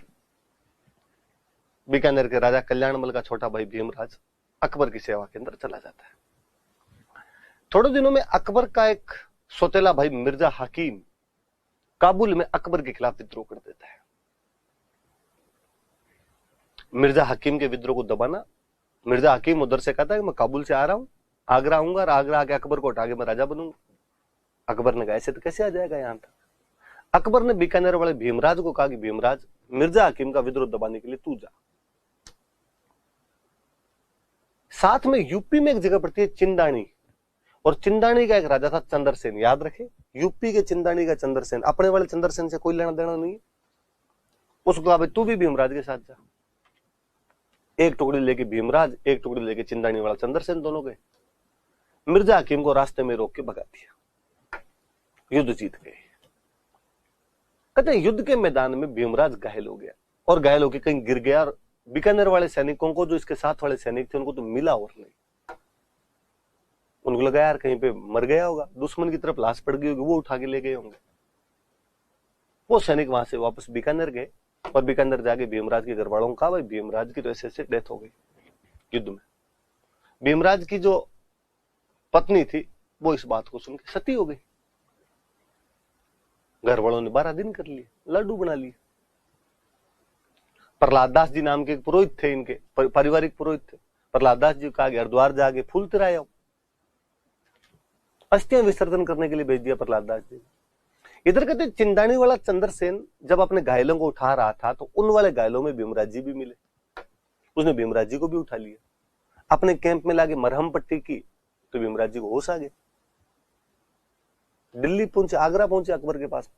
Speaker 1: बीकानेर के राजा कल्याणमल का छोटा भाई भीमराज अकबर की सेवा के अंदर चला जाता है। थोड़े दिनों में अकबर का एक सौतेला भाई मिर्जा हकीम काबुल में अकबर के खिलाफ विद्रोह कर देता है। मिर्जा हकीम के विद्रोह को दबाना, मिर्जा हकीम उधर से कहता है कि मैं काबुल से आ रहा हूं, आगरा आऊंगा और आगरा आके अकबर को उठा के मैं राजा बनूंगा। अकबर ने कहा ऐसे तो कैसे आ जाएगा यहां तक। अकबर ने बीकानेर वाले भीमराज को कहा कि भीमराज, मिर्जा हकीम का विद्रोह दबाने के लिए तू जा। साथ में यूपी में एक जगह पड़ती है चिंदानी, और चिंदानी का एक राजा था चंद्रसेन। याद रखे, यूपी के चिंदानी का चंद्रसेन, अपने वाले चंद्रसेन से कोई लेना देना नहीं है। उसको कहा भाई तू भी भीमराज के साथ जा। एक टुकड़ी लेके भीमराज, एक टुकड़ी लेके चिंदानी वाला चंद्रसेन, दोनों गए। मिर्जा हकीम को रास्ते में रोक के भगा दिया, युद्ध जीत गए। कहते हैं युद्ध के मैदान में भीमराज घायल हो गया, और घायल होकर कहीं गिर गया, और बीकानेर वाले सैनिकों को, जो इसके साथ वाले सैनिक थे, उनको तो मिला और नहीं। उनको लगा यार कहीं पे मर गया होगा, दुश्मन की तरफ लाश पड़ गई होगी, वो उठा के ले गए होंगे। वो सैनिक वहां से वापस बीकानेर गए, और बीकानेर जाके भीमराज के घर वालों को कहा भाई भीमराज की तो ऐसे ऐसे डेथ हो गई युद्ध में। भीमराज की जो पत्नी थी वो इस बात को सुन के सती हो गई। घर वालों ने 12 दिन कर लिए, लड्डू बना लिए। प्रहलाद दास जी नाम के एक पुरोहित थे, इनके पारिवारिक पुरोहित थे। प्रहलाद दास जी का हरिद्वार जाके फूल तिराया, अस्थियां विसर्जन करने के लिए भेज दिया प्रहलाद दास जी। इधर कहते चिंदानी वाला चंद्रसेन जब अपने घायलों को उठा रहा था, तो उन वाले घायलों में भीमराज जी भी मिले। उसने भीमराज जी को भी उठा लिया, अपने कैंप में लाके मरहम पट्टी की, तो भीमराज जी को होश आ गया। दिल्ली पहुंचे, आगरा पहुंचे अकबर के पास।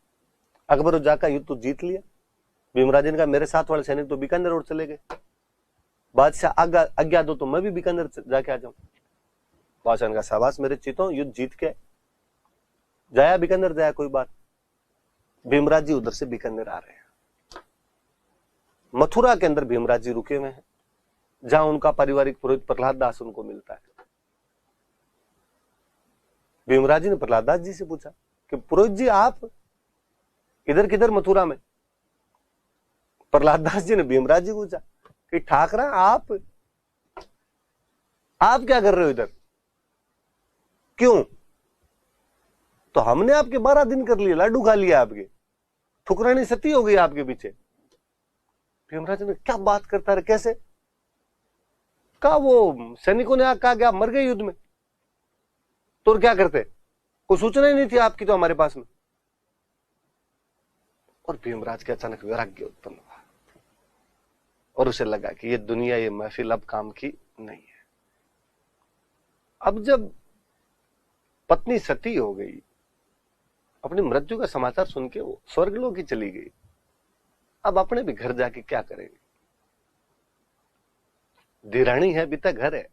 Speaker 1: अकबर जाकर युद्ध तो जीत लिया। भीमराज ने कहा मेरे साथ वाले सैनिक तो बीकानेर रोड चले गए, बादशाह आज्ञा दो तो मैं भी बीकानेर जाके आ जाऊं। बादशाह ने कहा शाबाश मेरे चीतों, युद्ध जीत के जाया बीकानेर जाया, कोई बात। भीमराज जी उधर से बीकानेर आ रहे हैं। मथुरा के अंदर भीमराज जी रुके हुए हैं, जहां उनका पारिवारिक पुरोहित प्रहलाद दास उनको मिलता है। भीमराज जी ने प्रहलाद दास जी से पूछा कि पुरोहित जी आप इधर किधर मथुरा में? प्रहलाद दास जी ने भीमराज जी को पूछा कि ठाकरा आप क्या कर रहे हो इधर, क्यों? तो हमने आपके 12 दिन कर लिए, लड्डू खा लिया आपके, ठुकरानी सती हो गई आपके पीछे। भीमराज ने क्या बात करता है, कैसे? कहा वो सैनिकों ने कहा कि आप मर गए युद्ध में, तो क्या करते, कोई सूचना ही नहीं थी आपकी तो हमारे पास में। और भीमराज के अचानक वैराग्य उत्पन्न हुआ, और उसे लगा कि ये दुनिया, ये महफिल अब काम की नहीं है। अब जब पत्नी सती हो गई, अपनी मृत्यु का समाचार सुन के वो स्वर्गलोक की चली गई, अब अपने भी घर जाके क्या करेंगे? धीरानी है, बीता घर है,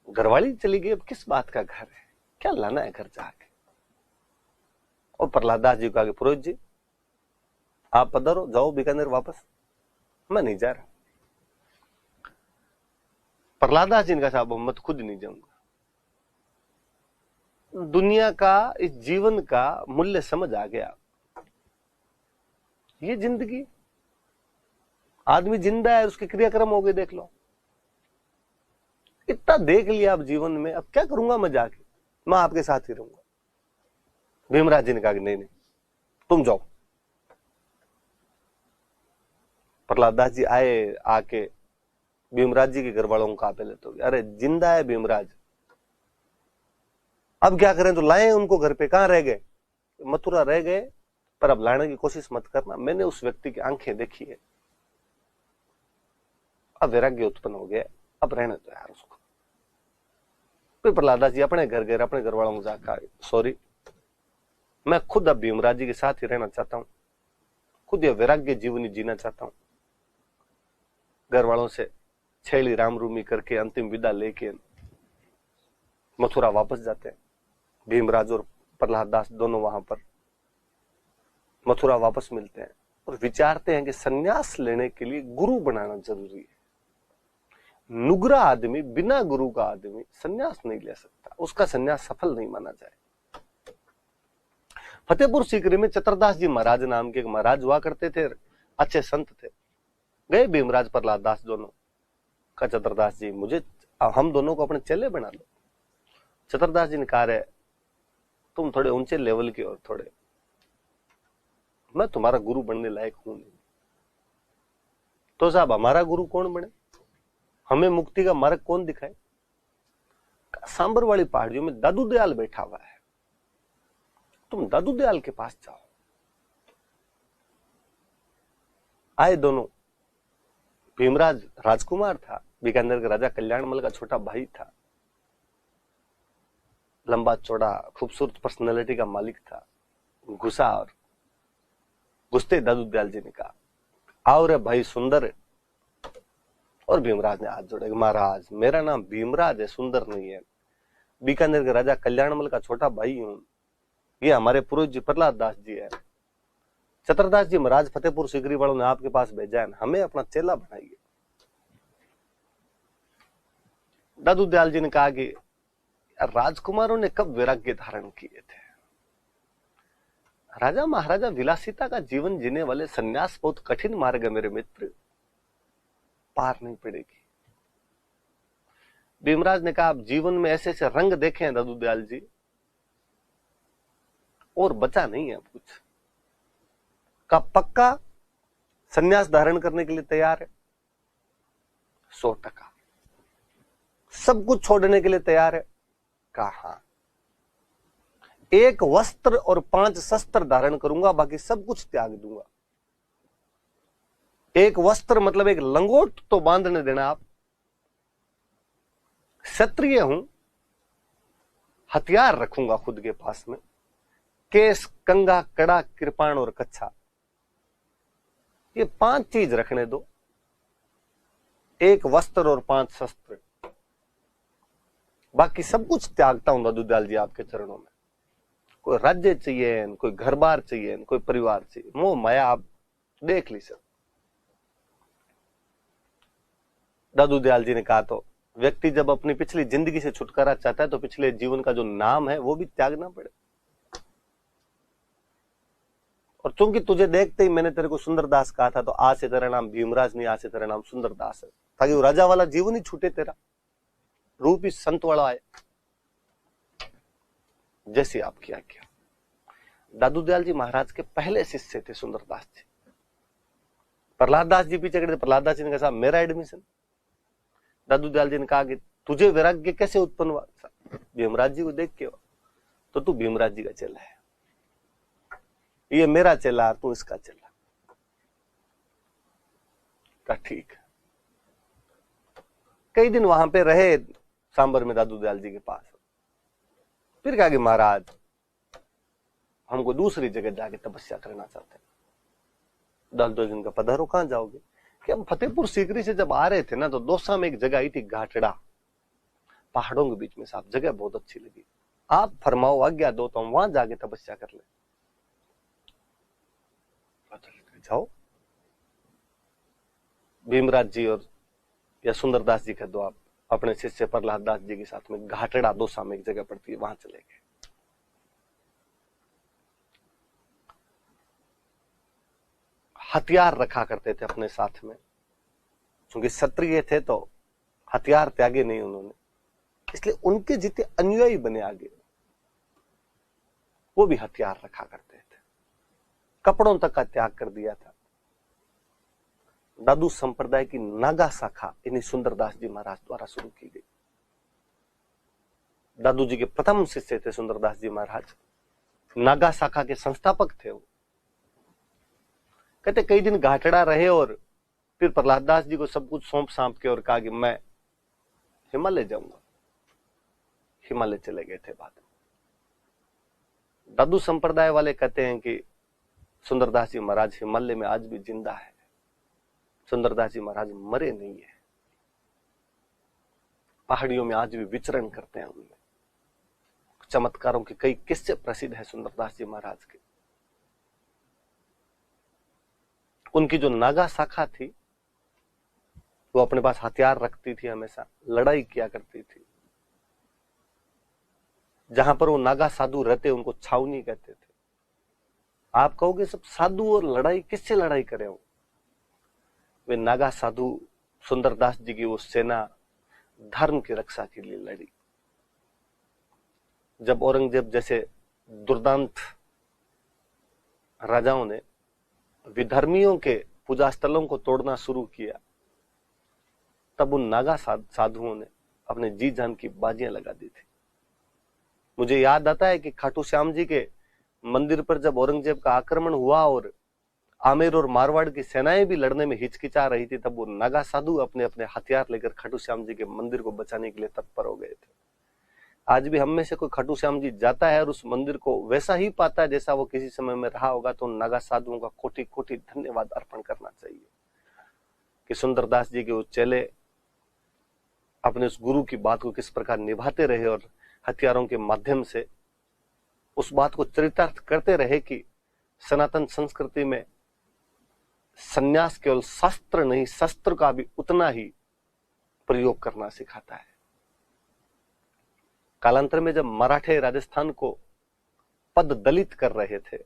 Speaker 1: घरवाली चली गई, अब किस बात का घर है, क्या लाना है घर जाके? और प्रहलाद दास जी को आगे, पुरोहित जी आप पधारो, जाओ बीकानेर वापस, मैं नहीं जा रहा। प्रहलाद दास जी ने कहा साहब मैं तो खुद नहीं जाऊंगा। दुनिया का, इस जीवन का मूल्य समझ आ गया। ये जिंदगी, आदमी जिंदा है, उसके क्रियाक्रम हो गए, देख लो, इतना देख लिया अब जीवन में, अब क्या करूंगा मैं जाके, मैं आपके साथ ही रहूंगा। भीमराज जी ने कहा कि नहीं नहीं तुम जाओ। प्रहलाद दास जी आए, आके भीमराज जी के घर वालों को कहा पहले तो, अरे जिंदा है भीमराज, अब क्या करें? तो लाए उनको घर पे, कहां रह गए? मथुरा रह गए, पर अब लाने की कोशिश मत करना, मैंने उस व्यक्ति की आंखें देखी है। अब वैराग्य उत्पन्न हो गया, अब रहने दो यार उसको। फिर प्रहलाद दास जी अपने घर गए, अपने घर वालों को जाकर सॉरी, मैं खुद अब भीमराज जी के साथ ही रहना चाहता हूं, खुद यह वैराग्य जीवनी जीना चाहता हूं। घर वालों से छेड़ी राम रूमी करके अंतिम विदा लेके मथुरा वापस जाते हैं। भीमराज और प्रहलाद दास दोनों वहां पर मथुरा वापस मिलते हैं और विचारते हैं कि सन्यास लेने के लिए गुरु बनाना जरूरी है। नुगरा आदमी, बिना गुरु का आदमी सन्यास नहीं ले सकता, उसका सन्यास सफल नहीं माना जाए। फतेहपुर सीकरी में चतुरदास जी महाराज नाम के एक महाराज हुआ करते थे, अच्छे संत थे। गए भीमराज प्रहलाद दास दोनों, का चतुरदास जी मुझे, हम दोनों को अपने चेले बना लो। चतुरदास जी ने कहा रे तुम थोड़े ऊंचे लेवल के और थोड़े, मैं तुम्हारा गुरु बनने लायक हूं नहीं। तो साहब हमारा गुरु कौन बने, हमें मुक्ति का मार्ग कौन दिखाए? सांबर वाली पहाड़ियों में दादू दयाल बैठा हुआ है, तुम दादू दयाल के पास जाओ। आए दोनों। भीमराज राजकुमार था, बीकानेर के राजा कल्याणमल का छोटा भाई था, लंबा चौड़ा खूबसूरत पर्सनैलिटी का मालिक था। घुसा और घुसते दादू दयाल जी ने कहा आओ रे भाई सुंदर। और भीमराज ने हाथ जोड़े, महाराज मेरा नाम भीमराज है, सुंदर नहीं है। बीकानेर के राजा कल्याणमल का छोटा भाई हूं, ये हमारे पूर्वज जी प्रहलाद दास जी है। चतुरदास जी महाराज फतेहपुर सीकरी वालों ने आपके पास भेजा है, हमें अपना चेला बनाइए। दादू दयाल जी ने कहा कि राजकुमारों ने कब वैराग्य धारण किए थे? राजा महाराजा विलासिता का जीवन जीने वाले सन्यास बहुत कठिन मार्ग है मेरे मित्र, पार नहीं पड़ेगी। भीमराज ने कहा आप जीवन में ऐसे ऐसे रंग देखे हैं दादू दयाल जी, और बचा नहीं है कुछ। का पक्का सन्यास धारण करने के लिए तैयार है? 100%। सब कुछ छोड़ने के लिए तैयार है? कहा 1 वस्त्र और 5 शस्त्र धारण करूंगा, बाकी सब कुछ त्याग दूंगा। 1 वस्त्र मतलब एक लंगोट तो बांधने देना आप। क्षत्रिय हूं, हथियार रखूंगा खुद के पास में, केस, कंगा, कड़ा, कृपाण और कच्छा, ये 5 चीज रखने दो। 1 वस्त्र और 5 शस्त्र, बाकी सब कुछ त्यागता हूं दादू दयाल जी आपके चरणों में। कोई राज्य चाहिए, कोई घर बार चाहिए, कोई परिवार चाहिए, मोह माया आप देख ली सर। दादू दयाल जी ने कहा तो व्यक्ति जब अपनी पिछली जिंदगी से छुटकारा चाहता है तो पिछले जीवन का जो नाम है वो भी त्यागना पड़े। और चूंकि तुझे देखते ही मैंने तेरे को सुंदरदास कहा था, तो आज से तेरा नाम भीमराज नहीं, आज से तेरा नाम सुंदरदास है, ताकि वो राजा वाला जीवन ही छूटे, तेरा रूप ही संत वाला आए। जैसी आपकी आज्ञा। दादू दयाल जी महाराज के पहले शिष्य थे सुंदरदास जी। प्रहलाद दास जी पीछे खड़े थे, प्रहलाद दास जी ने कहा मेरा एडमिशन। दादू दयाल जी ने कहा कि तुझे वैराग्य कैसे उत्पन्न हुआ? भीमराज जी को देख के। तो तू भीमराज जी का चेला है, ये मेरा चेला, तू इसका चेला। का ठीक। कई दिन वहां पे रहे सांबर में दादू दयाल जी के पास। फिर कहा कि महाराज हमको दूसरी जगह जाके तपस्या करना चाहते हैं। दादू जी का पधारो, कहां जाओगे? कि हम फतेहपुर सीकरी से जब आ रहे थे ना, तो दोसा में एक जगह आई थी, घाटड़ा, पहाड़ों के बीच में। साहब जगह बहुत अच्छी लगी, आप फरमाओ, आज्ञा दो तो हम वहां जाके तपस्या कर ले। जाओ। भीमराज जी और या सुंदरदास जी कह दो आप, अपने शिष्य प्रहलाद दास जी के साथ में घाटड़ा दोसा में एक जगह पड़ती है, वहां चले गए। हथियार रखा करते थे अपने साथ में, क्योंकि क्षत्रिय थे तो हथियार त्यागे नहीं उन्होंने, इसलिए उनके जितने अनुयायी बने आगे, वो भी हथियार रखा करते थे। कपड़ों तक का त्याग कर दिया था। दादू संप्रदाय की नागा शाखा इन्हीं सुंदरदास जी महाराज द्वारा शुरू की गई। दादू जी के प्रथम शिष्य थे सुंदरदास जी महाराज, नागा शाखा के संस्थापक थे वो। कहते कई दिन घाटड़ा रहे और फिर प्रहलाद दास जी को सब कुछ सौंप सांप के और कहा कि मैं हिमालय जाऊंगा। हिमालय चले गए थे बाद में। दादू संप्रदाय वाले कहते हैं कि सुंदरदास जी महाराज हिमालय में आज भी जिंदा है। सुंदरदास जी महाराज मरे नहीं है, पहाड़ियों में आज भी विचरण करते हैं। उनमें चमत्कारों के कई किस्से प्रसिद्ध है सुंदरदास जी महाराज के। उनकी जो नागा शाखा थी, वो अपने पास हथियार रखती थी, हमेशा लड़ाई किया करती थी। जहां पर वो नागा साधु रहते उनको छावनी कहते थे। आप कहोगे सब साधु और लड़ाई, किससे लड़ाई करे हो? वे नागा साधु सुंदरदास जी की वो सेना धर्म की रक्षा के लिए लड़ी। जब औरंगजेब जैसे दुर्दांत राजाओं ने विधर्मियों के पूजा स्थलों को तोड़ना शुरू किया, तब उन नागा साधुओं ने अपने जी जान की बाजियां लगा दी थी। मुझे याद आता है कि खाटू श्याम जी के मंदिर पर जब औरंगजेब का आक्रमण हुआ और आमेर और मारवाड़ की सेनाएं भी लड़ने में हिचकिचा रही थी, तब वो नागा साधु अपने अपने हथियार लेकर खाटू श्याम जी के मंदिर को बचाने के लिए तत्पर हो गए थे। आज भी हम में से कोई खाटू श्याम जी जाता है और उस मंदिर को वैसा ही पाता है जैसा वो किसी समय में रहा होगा, तो नागा साधुओं का कोटि कोटि धन्यवाद अर्पण करना चाहिए कि सुंदरदास जी के वो चेले अपने उस गुरु की बात को किस प्रकार निभाते रहे और हथियारों के माध्यम से उस बात को चरितार्थ करते रहे कि सनातन संस्कृति में संन्यास केवल शास्त्र नहीं, शस्त्र का भी उतना ही प्रयोग करना सिखाता है। कालांतर में जब मराठे राजस्थान को पद दलित कर रहे थे,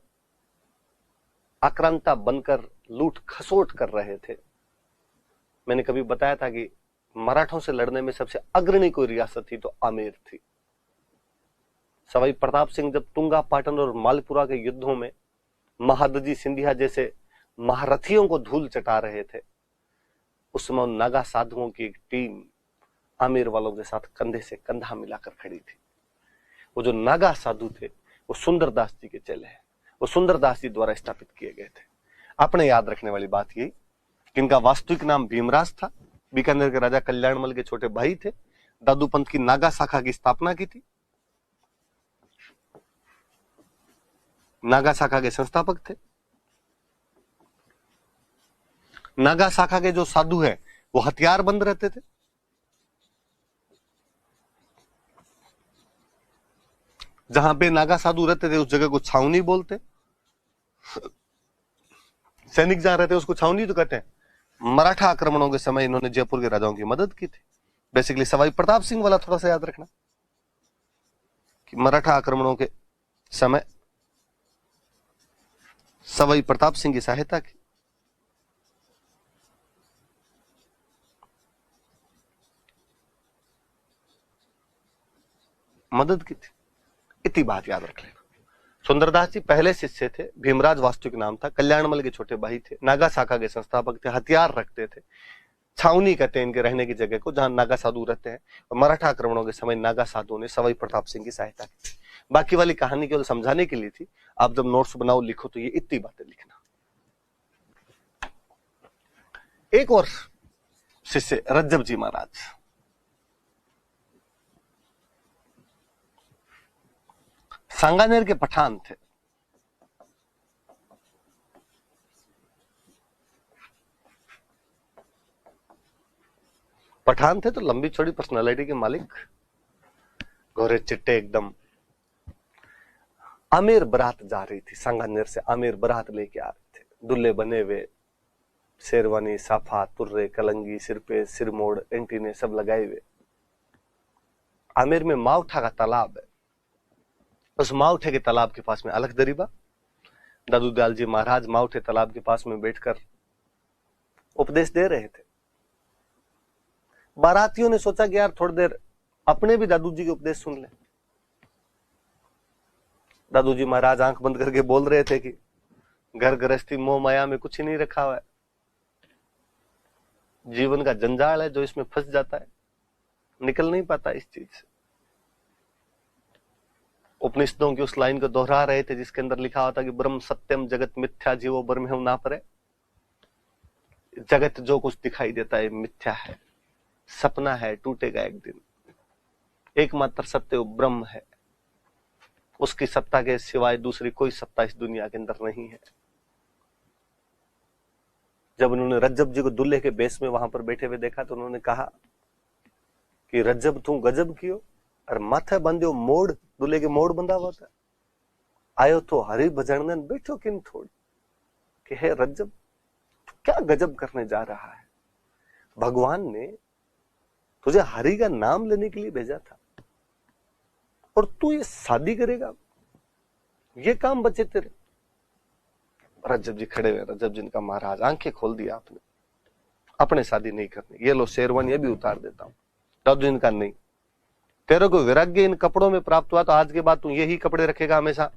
Speaker 1: आक्रांता बनकर लूट खसोट कर रहे थे, मैंने कभी बताया था कि मराठों से लड़ने में सबसे अग्रणी कोई रियासत थी तो आमेर थी। सवाई प्रताप सिंह जब तुंगा पाटन और मालपुरा के युद्धों में महादजी सिंधिया जैसे महारथियों को धूल चटा रहे थे, उस समय नागा साधुओं की एक टीम आमेर वालों के साथ कंधे से कंधा मिलाकर खड़ी थी। वो जो नागा साधु थे वो सुंदरदास जी के चेले हैं, वो सुंदरदास जी द्वारा स्थापित किए गए थे। आपने याद रखने वाली बात यही कि इनका वास्तविक नाम भीमराज था, बीकानेर के राजा कल्याणमल के छोटे भाई थे, दादू पंथ की नागा शाखा की स्थापना की थी, नागा शाखा के संस्थापक थे। नागा शाखा के जो साधु हैं वो हथियार बंद रहते थे। जहां पे नागा साधु रहते थे उस जगह को छावनी बोलते। सैनिक जहां रहते उसको छावनी तो कहते हैं। मराठा आक्रमणों के समय इन्होंने जयपुर के राजाओं की मदद की थी। बेसिकली सवाई प्रताप सिंह वाला थोड़ा सा याद रखना कि मराठा आक्रमणों के समय सवाई प्रताप सिंह की सहायता की। मदद की थी, इतनी बात याद रख लेना। सुंदरदास जी पहले शिष्य थे, भीमराज वास्तविक नाम था, कल्याणमल के छोटे भाई थे, नागा शाखा के संस्थापक थे, हथियार रखते थे। छावनी कहते हैं इनके रहने की जगह को जहां नागा साधु रहते हैं। और मराठा आक्रमणों के समय नागा साधुओं ने सवाई प्रताप सिंह की सहायता की। बाकी वाली कहानी केवल समझाने के लिए थी। आप जब नोट्स बनाओ लिखो तो ये इतनी बातें लिखना। एक और शिष्य रज्जब जी महाराज, सांगानेर के पठान थे। पठान थे तो लंबी चौड़ी पर्सनालिटी के मालिक, गोरे चिट्टे एकदम। आमेर बारात जा रही थी, सांगानेर से आमेर बारात लेके आ रहे थे, दुल्ले बने हुए, शेरवानी, साफा, तुर्रे, कलंगी, सिर पे सिरमोड़, एंटीने सब लगाए हुए। आमेर में मावठा का तालाब है। उस मावठे के तालाब के पास में अलख दरीबा, दादू दयाल जी महाराज मावठे तालाब के पास में बैठकर उपदेश दे रहे थे। बारातियों ने सोचा कि यार थोड़ी देर अपने भी दादू जी के उपदेश सुन ले। दादू जी महाराज आंख बंद करके बोल रहे थे कि घर गृहस्थी मोह माया में कुछ ही नहीं रखा हुआ है, जीवन का जंजाल है जो इसमें फंस जाता है, निकल नहीं पाता इस चीज से। उपनिषदों की उस लाइन को दोहरा रहे थे जिसके अंदर लिखा होता कि ब्रह्म सत्यम जगत मिथ्या जीवो ब्रह्म ना परे। जगत जो कुछ दिखाई देता है मिथ्या है, सपना है, टूटेगा एक दिन। एकमात्र सत्य वो ब्रह्म है, उसकी सत्ता के सिवाय दूसरी कोई सत्ता इस दुनिया के अंदर नहीं है। जब उन्होंने रज्जब जी को दुल्हे के बेस में वहां पर बैठे हुए देखा तो उन्होंने कहा कि रज्जब तू गजब कियो, और माथे बंध्यो मोड़, दुल्हे के मोड़ बंधा हुआ था, आयो तो हरि भजन बैठो किन थोड़ी, कि हे रज्जब क्या गजब करने जा रहा है। भगवान ने तुझे हरि का नाम लेने के लिए भेजा था और तू ये शादी करेगा, ये काम बचे तेरे। रज्जब जी खड़े हुए, रज्जब जी का महाराज आंखें खोल दिया आपने। अपने शादी नहीं करनी, ये लो शेरवानी ये भी उतार देता हूं। दादू इनका नहीं, तेरे को वैराग्य इन कपड़ों में प्राप्त हुआ तो आज के बाद तू यही कपड़े रखेगा हमेशा।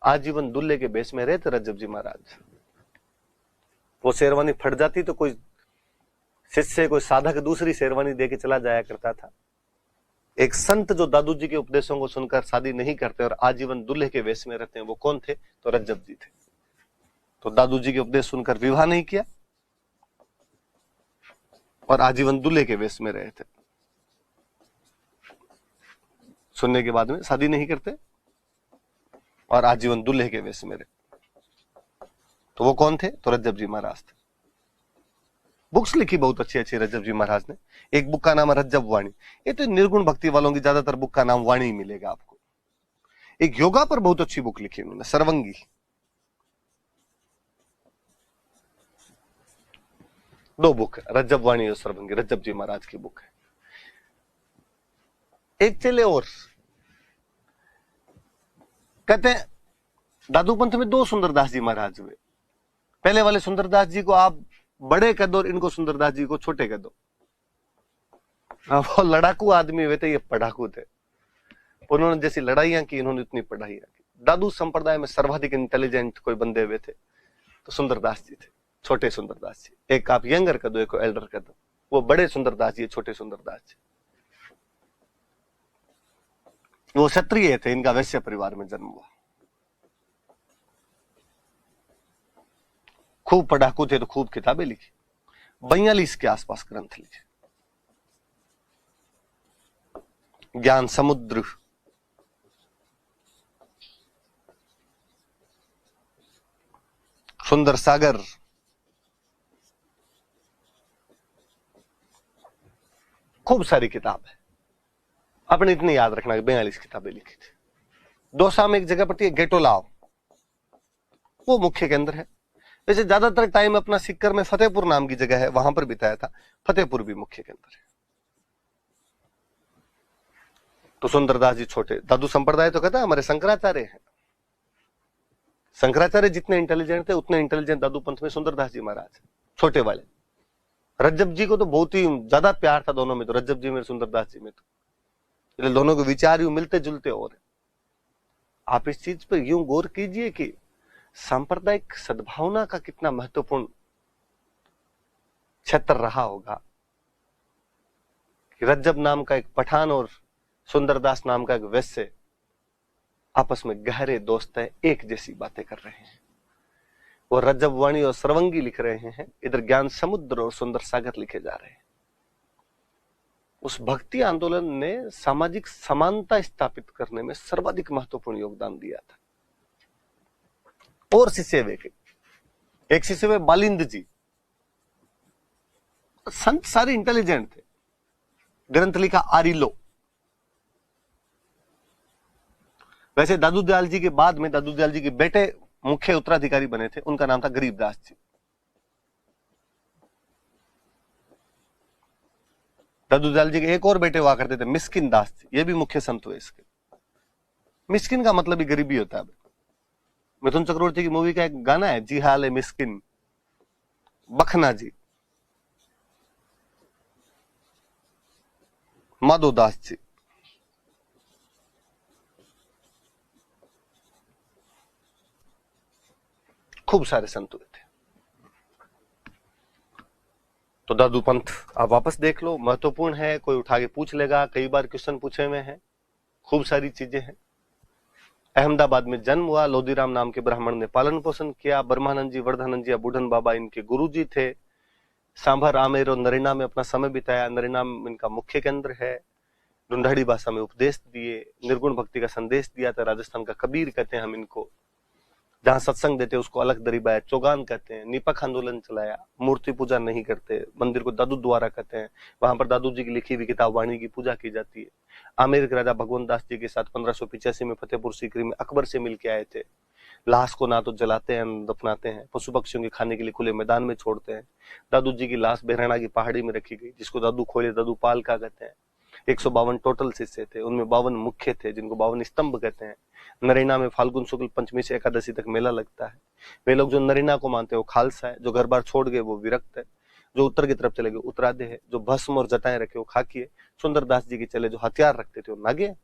Speaker 1: आजीवन दूल्हे के बेस में रहते रज्जब जी महाराज। वो शेरवानी फट जाती तो कोई शिष्य, कोई साधक दूसरी शेरवानी देके चला जाया करता था। एक संत जो दादू जी के उपदेशों को सुनकर शादी नहीं करते और आजीवन दूल्हे के वेश में रहते हैं, वो कौन थे? तो रज्जब जी थे। तो दादू जी के उपदेश सुनकर विवाह नहीं किया और आजीवन दूल्हे के वेश में रहे थे। सुनने के बाद में शादी नहीं करते और आजीवन दूल्हे के वेश में रहे। तो वो कौन थे? तो रज्जब जी महाराज थे। बुक्स लिखी बहुत अच्छी अच्छी रज्जब जी महाराज ने। एक बुक का नाम है रज्जब वाणी। ये तो निर्गुण भक्ति वालों की ज्यादातर बुक का नाम वाणी मिलेगा आपको। एक योगा पर बहुत अच्छी बुक लिखी उन्होंने, सर्वंगी। दो बुक है, रज्जब वाणी और सर्वंगी, रज्जब जी महाराज की बुक है। एक चले और कहते हैं दादू पंथ में दो सुंदरदास जी महाराज हुए। पहले वाले सुंदरदास जी को आप बड़े कर दो और इनको सुंदरदास जी को छोटे कर दो। वो लड़ाकू आदमी हुए थे, ये पढ़ाकू थे। उन्होंने जैसी लड़ाइयां की, इन्होंने उतनी पढ़ाइयां की। दादू संप्रदाय में सर्वाधिक इंटेलिजेंट कोई बंदे हुए थे तो सुंदरदास जी थे, छोटे सुंदरदास जी। एक आप यंगर कर दो, एक एल्डर कर दो। वो बड़े सुंदरदास जी, छोटे सुंदरदास जी। वो क्षत्रिय थे, इनका वैश्य परिवार में जन्म हुआ। खूब पढ़ाकू थे तो खूब किताबें लिखी, 42 के आसपास ग्रंथ लिखे। ज्ञान समुद्र, सुंदर सागर, खूब सारी किताब है। अपने इतनी याद रखना, 42 किताबें लिखी थी। दौसा में एक जगह पड़ती है गेटोलाव, वो मुख्य केंद्र है। वैसे ज्यादातर टाइम अपना सिक्कर में फतेहपुर नाम की जगह है, वहां पर बिताया था। फतेहपुर भी मुख्य केंद्र है। तो सुंदरदास जी छोटे, दादू संप्रदाय तो कहता है हमारे शंकराचार्य हैं। शंकराचार्य जितने इंटेलिजेंट थे उतने इंटेलिजेंट दादू पंथ में सुंदरदास जी महाराज, छोटे वाले। रज्जब जी को तो बहुत ही ज्यादा प्यार था दोनों में, तो रज्जब जी में, सुंदरदास जी में तो दोनों के विचार यूं मिलते जुलते। और आप इस चीज पर यूं गौर कीजिए कि सांप्रदायिक सद्भावना का कितना महत्वपूर्ण क्षेत्र रहा होगा कि रज्जब नाम का एक पठान और सुंदरदास नाम का एक वैश्य आपस में गहरे दोस्त है, एक जैसी बातें कर रहे हैं। वो रज्जब वाणी और सर्वंगी लिख रहे हैं, इधर ज्ञान समुद्र और सुंदर सागर लिखे जा रहे हैं। उस भक्ति आंदोलन ने सामाजिक समानता स्थापित करने में सर्वाधिक महत्वपूर्ण योगदान दिया था। और शिष्य वे, एक शिष्य वे बालिंद जी, संत सारे इंटेलिजेंट थे। ग्रंथ लिखा आरिलो। वैसे दादू दयाल जी के बाद में दादू दयाल जी के बेटे मुख्य उत्तराधिकारी बने थे, उनका नाम था गरीबदास जी। दादू दयाल जी के एक और बेटे हुआ करते थे, मिस्किन दास जी, ये भी मुख्य संत हुए इसके। मिस्किन का मतलब ही गरीबी होता है। मिथुन चक्रवर्ती की मूवी का एक गाना है, जी हाल है मिस्किन, बखना जी, माधोदास जी। खूब सारे संत हुए थे। तो दादू पंथ आप वापस देख लो, महत्वपूर्ण है, कोई उठा के पूछ लेगा, कई बार क्वेश्चन पूछे हुए हैं, खूब सारी चीजें हैं। अहमदाबाद में जन्म हुआ, लोधीराम नाम के ब्राह्मण ने पालन पोषण किया। ब्रह्मानंद जी, वर्धानंद जी या बूढ़न बाबा इनके गुरु जी थे। सांभर, आमेर और नरेना में अपना समय बिताया। नरेना में इनका मुख्य केंद्र है। ढूंढाड़ी भाषा में उपदेश दिए, निर्गुण भक्ति का संदेश दिया था। राजस्थान का कबीर कहते हैं हम इनको। जहां सत्संग देते उसको अलग दरीबाया, चौगान कहते हैं। निपक आंदोलन चलाया, मूर्ति पूजा नहीं करते, मंदिर को दादू द्वारा कहते हैं। वहां पर दादू जी की लिखी हुई किताब वाणी की पूजा की जाती है। आमेर के राजा भगवंत दास जी के साथ 1585 में फतेहपुर सीकरी में अकबर से मिलके आए थे। लाश को ना तो जलाते हैं न दफनाते हैं, पशु पक्षियों के खाने के लिए खुले मैदान में छोड़ते हैं। दादू जी की लाश बेहराना की पहाड़ी में रखी गई, जिसको दादू खोले दादू पाल का कहते हैं। 152 टोटल शिष्य थे, उनमें 52 मुख्य थे जिनको 52 स्तंभ कहते हैं। नरेना में फाल्गुन शुक्ल पंचमी से एकादशी तक मेला लगता है। वे लोग जो नरेना को मानते हैं वो खालसा है, जो घर बार छोड़ गए वो विरक्त है, जो उत्तर की तरफ चले गए उत्तराधे है, जो भस्म और जटाएं रखे वो खाकी है, सुंदरदास जी के चले जो हथियार रखते थे वो नागे है।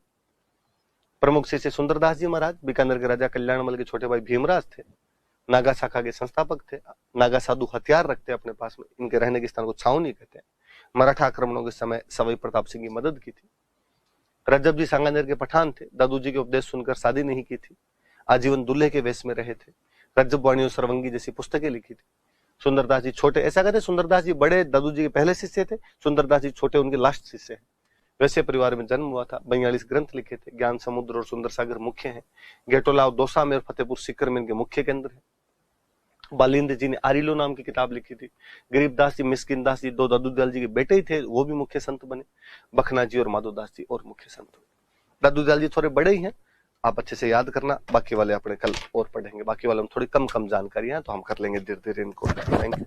Speaker 1: प्रमुख शिष्य सुंदरदास जी महाराज बीकानेर के राजा कल्याणमल के छोटे भाई भीमराज थे, नागा शाखा के संस्थापक थे। नागा साधु हथियार रखते अपने पास में, इनके रहने के स्थान को छावनी कहते हैं। मराठा आक्रमणों के समय सवाई प्रताप सिंह की मदद की थी। रजब जी सांगानेर के पठान थे, दादू जी के उपदेश सुनकर शादी नहीं की थी, आजीवन दूल्हे के वेश में रहे थे। रजब वाणी और सरवंगी जैसी पुस्तकें लिखी थी। सुंदरदास जी छोटे, ऐसा कहते सुंदरदास जी बड़े दादू जी के पहले शिष्य थे, सुंदरदास जी छोटे उनके लास्ट शिष्य हैं। वैसे परिवार में जन्म हुआ था। 42 ग्रंथ लिखे थे। ज्ञान समुद्र और सुंदर सागर मुख्य हैं। गेटोला और दौसा में और फतेहपुर सीकर में इनके मुख्य केंद्र है। बालिंद्र जी ने आरिलो नाम की किताब लिखी थी। गरीबदास जी, मिस्किनदास जी दो दादूदयाल जी के बेटे ही थे, वो भी मुख्य संत बने। बखना जी और माधोदास जी और मुख्य संत हुए। दादूदयाल जी थोड़े बड़े ही हैं, आप अच्छे से याद करना। बाकी वाले अपने कल और पढ़ेंगे, बाकी वाले में थोड़ी कम जानकारी है तो हम कर लेंगे धीरे धीरे इनको। Thank you.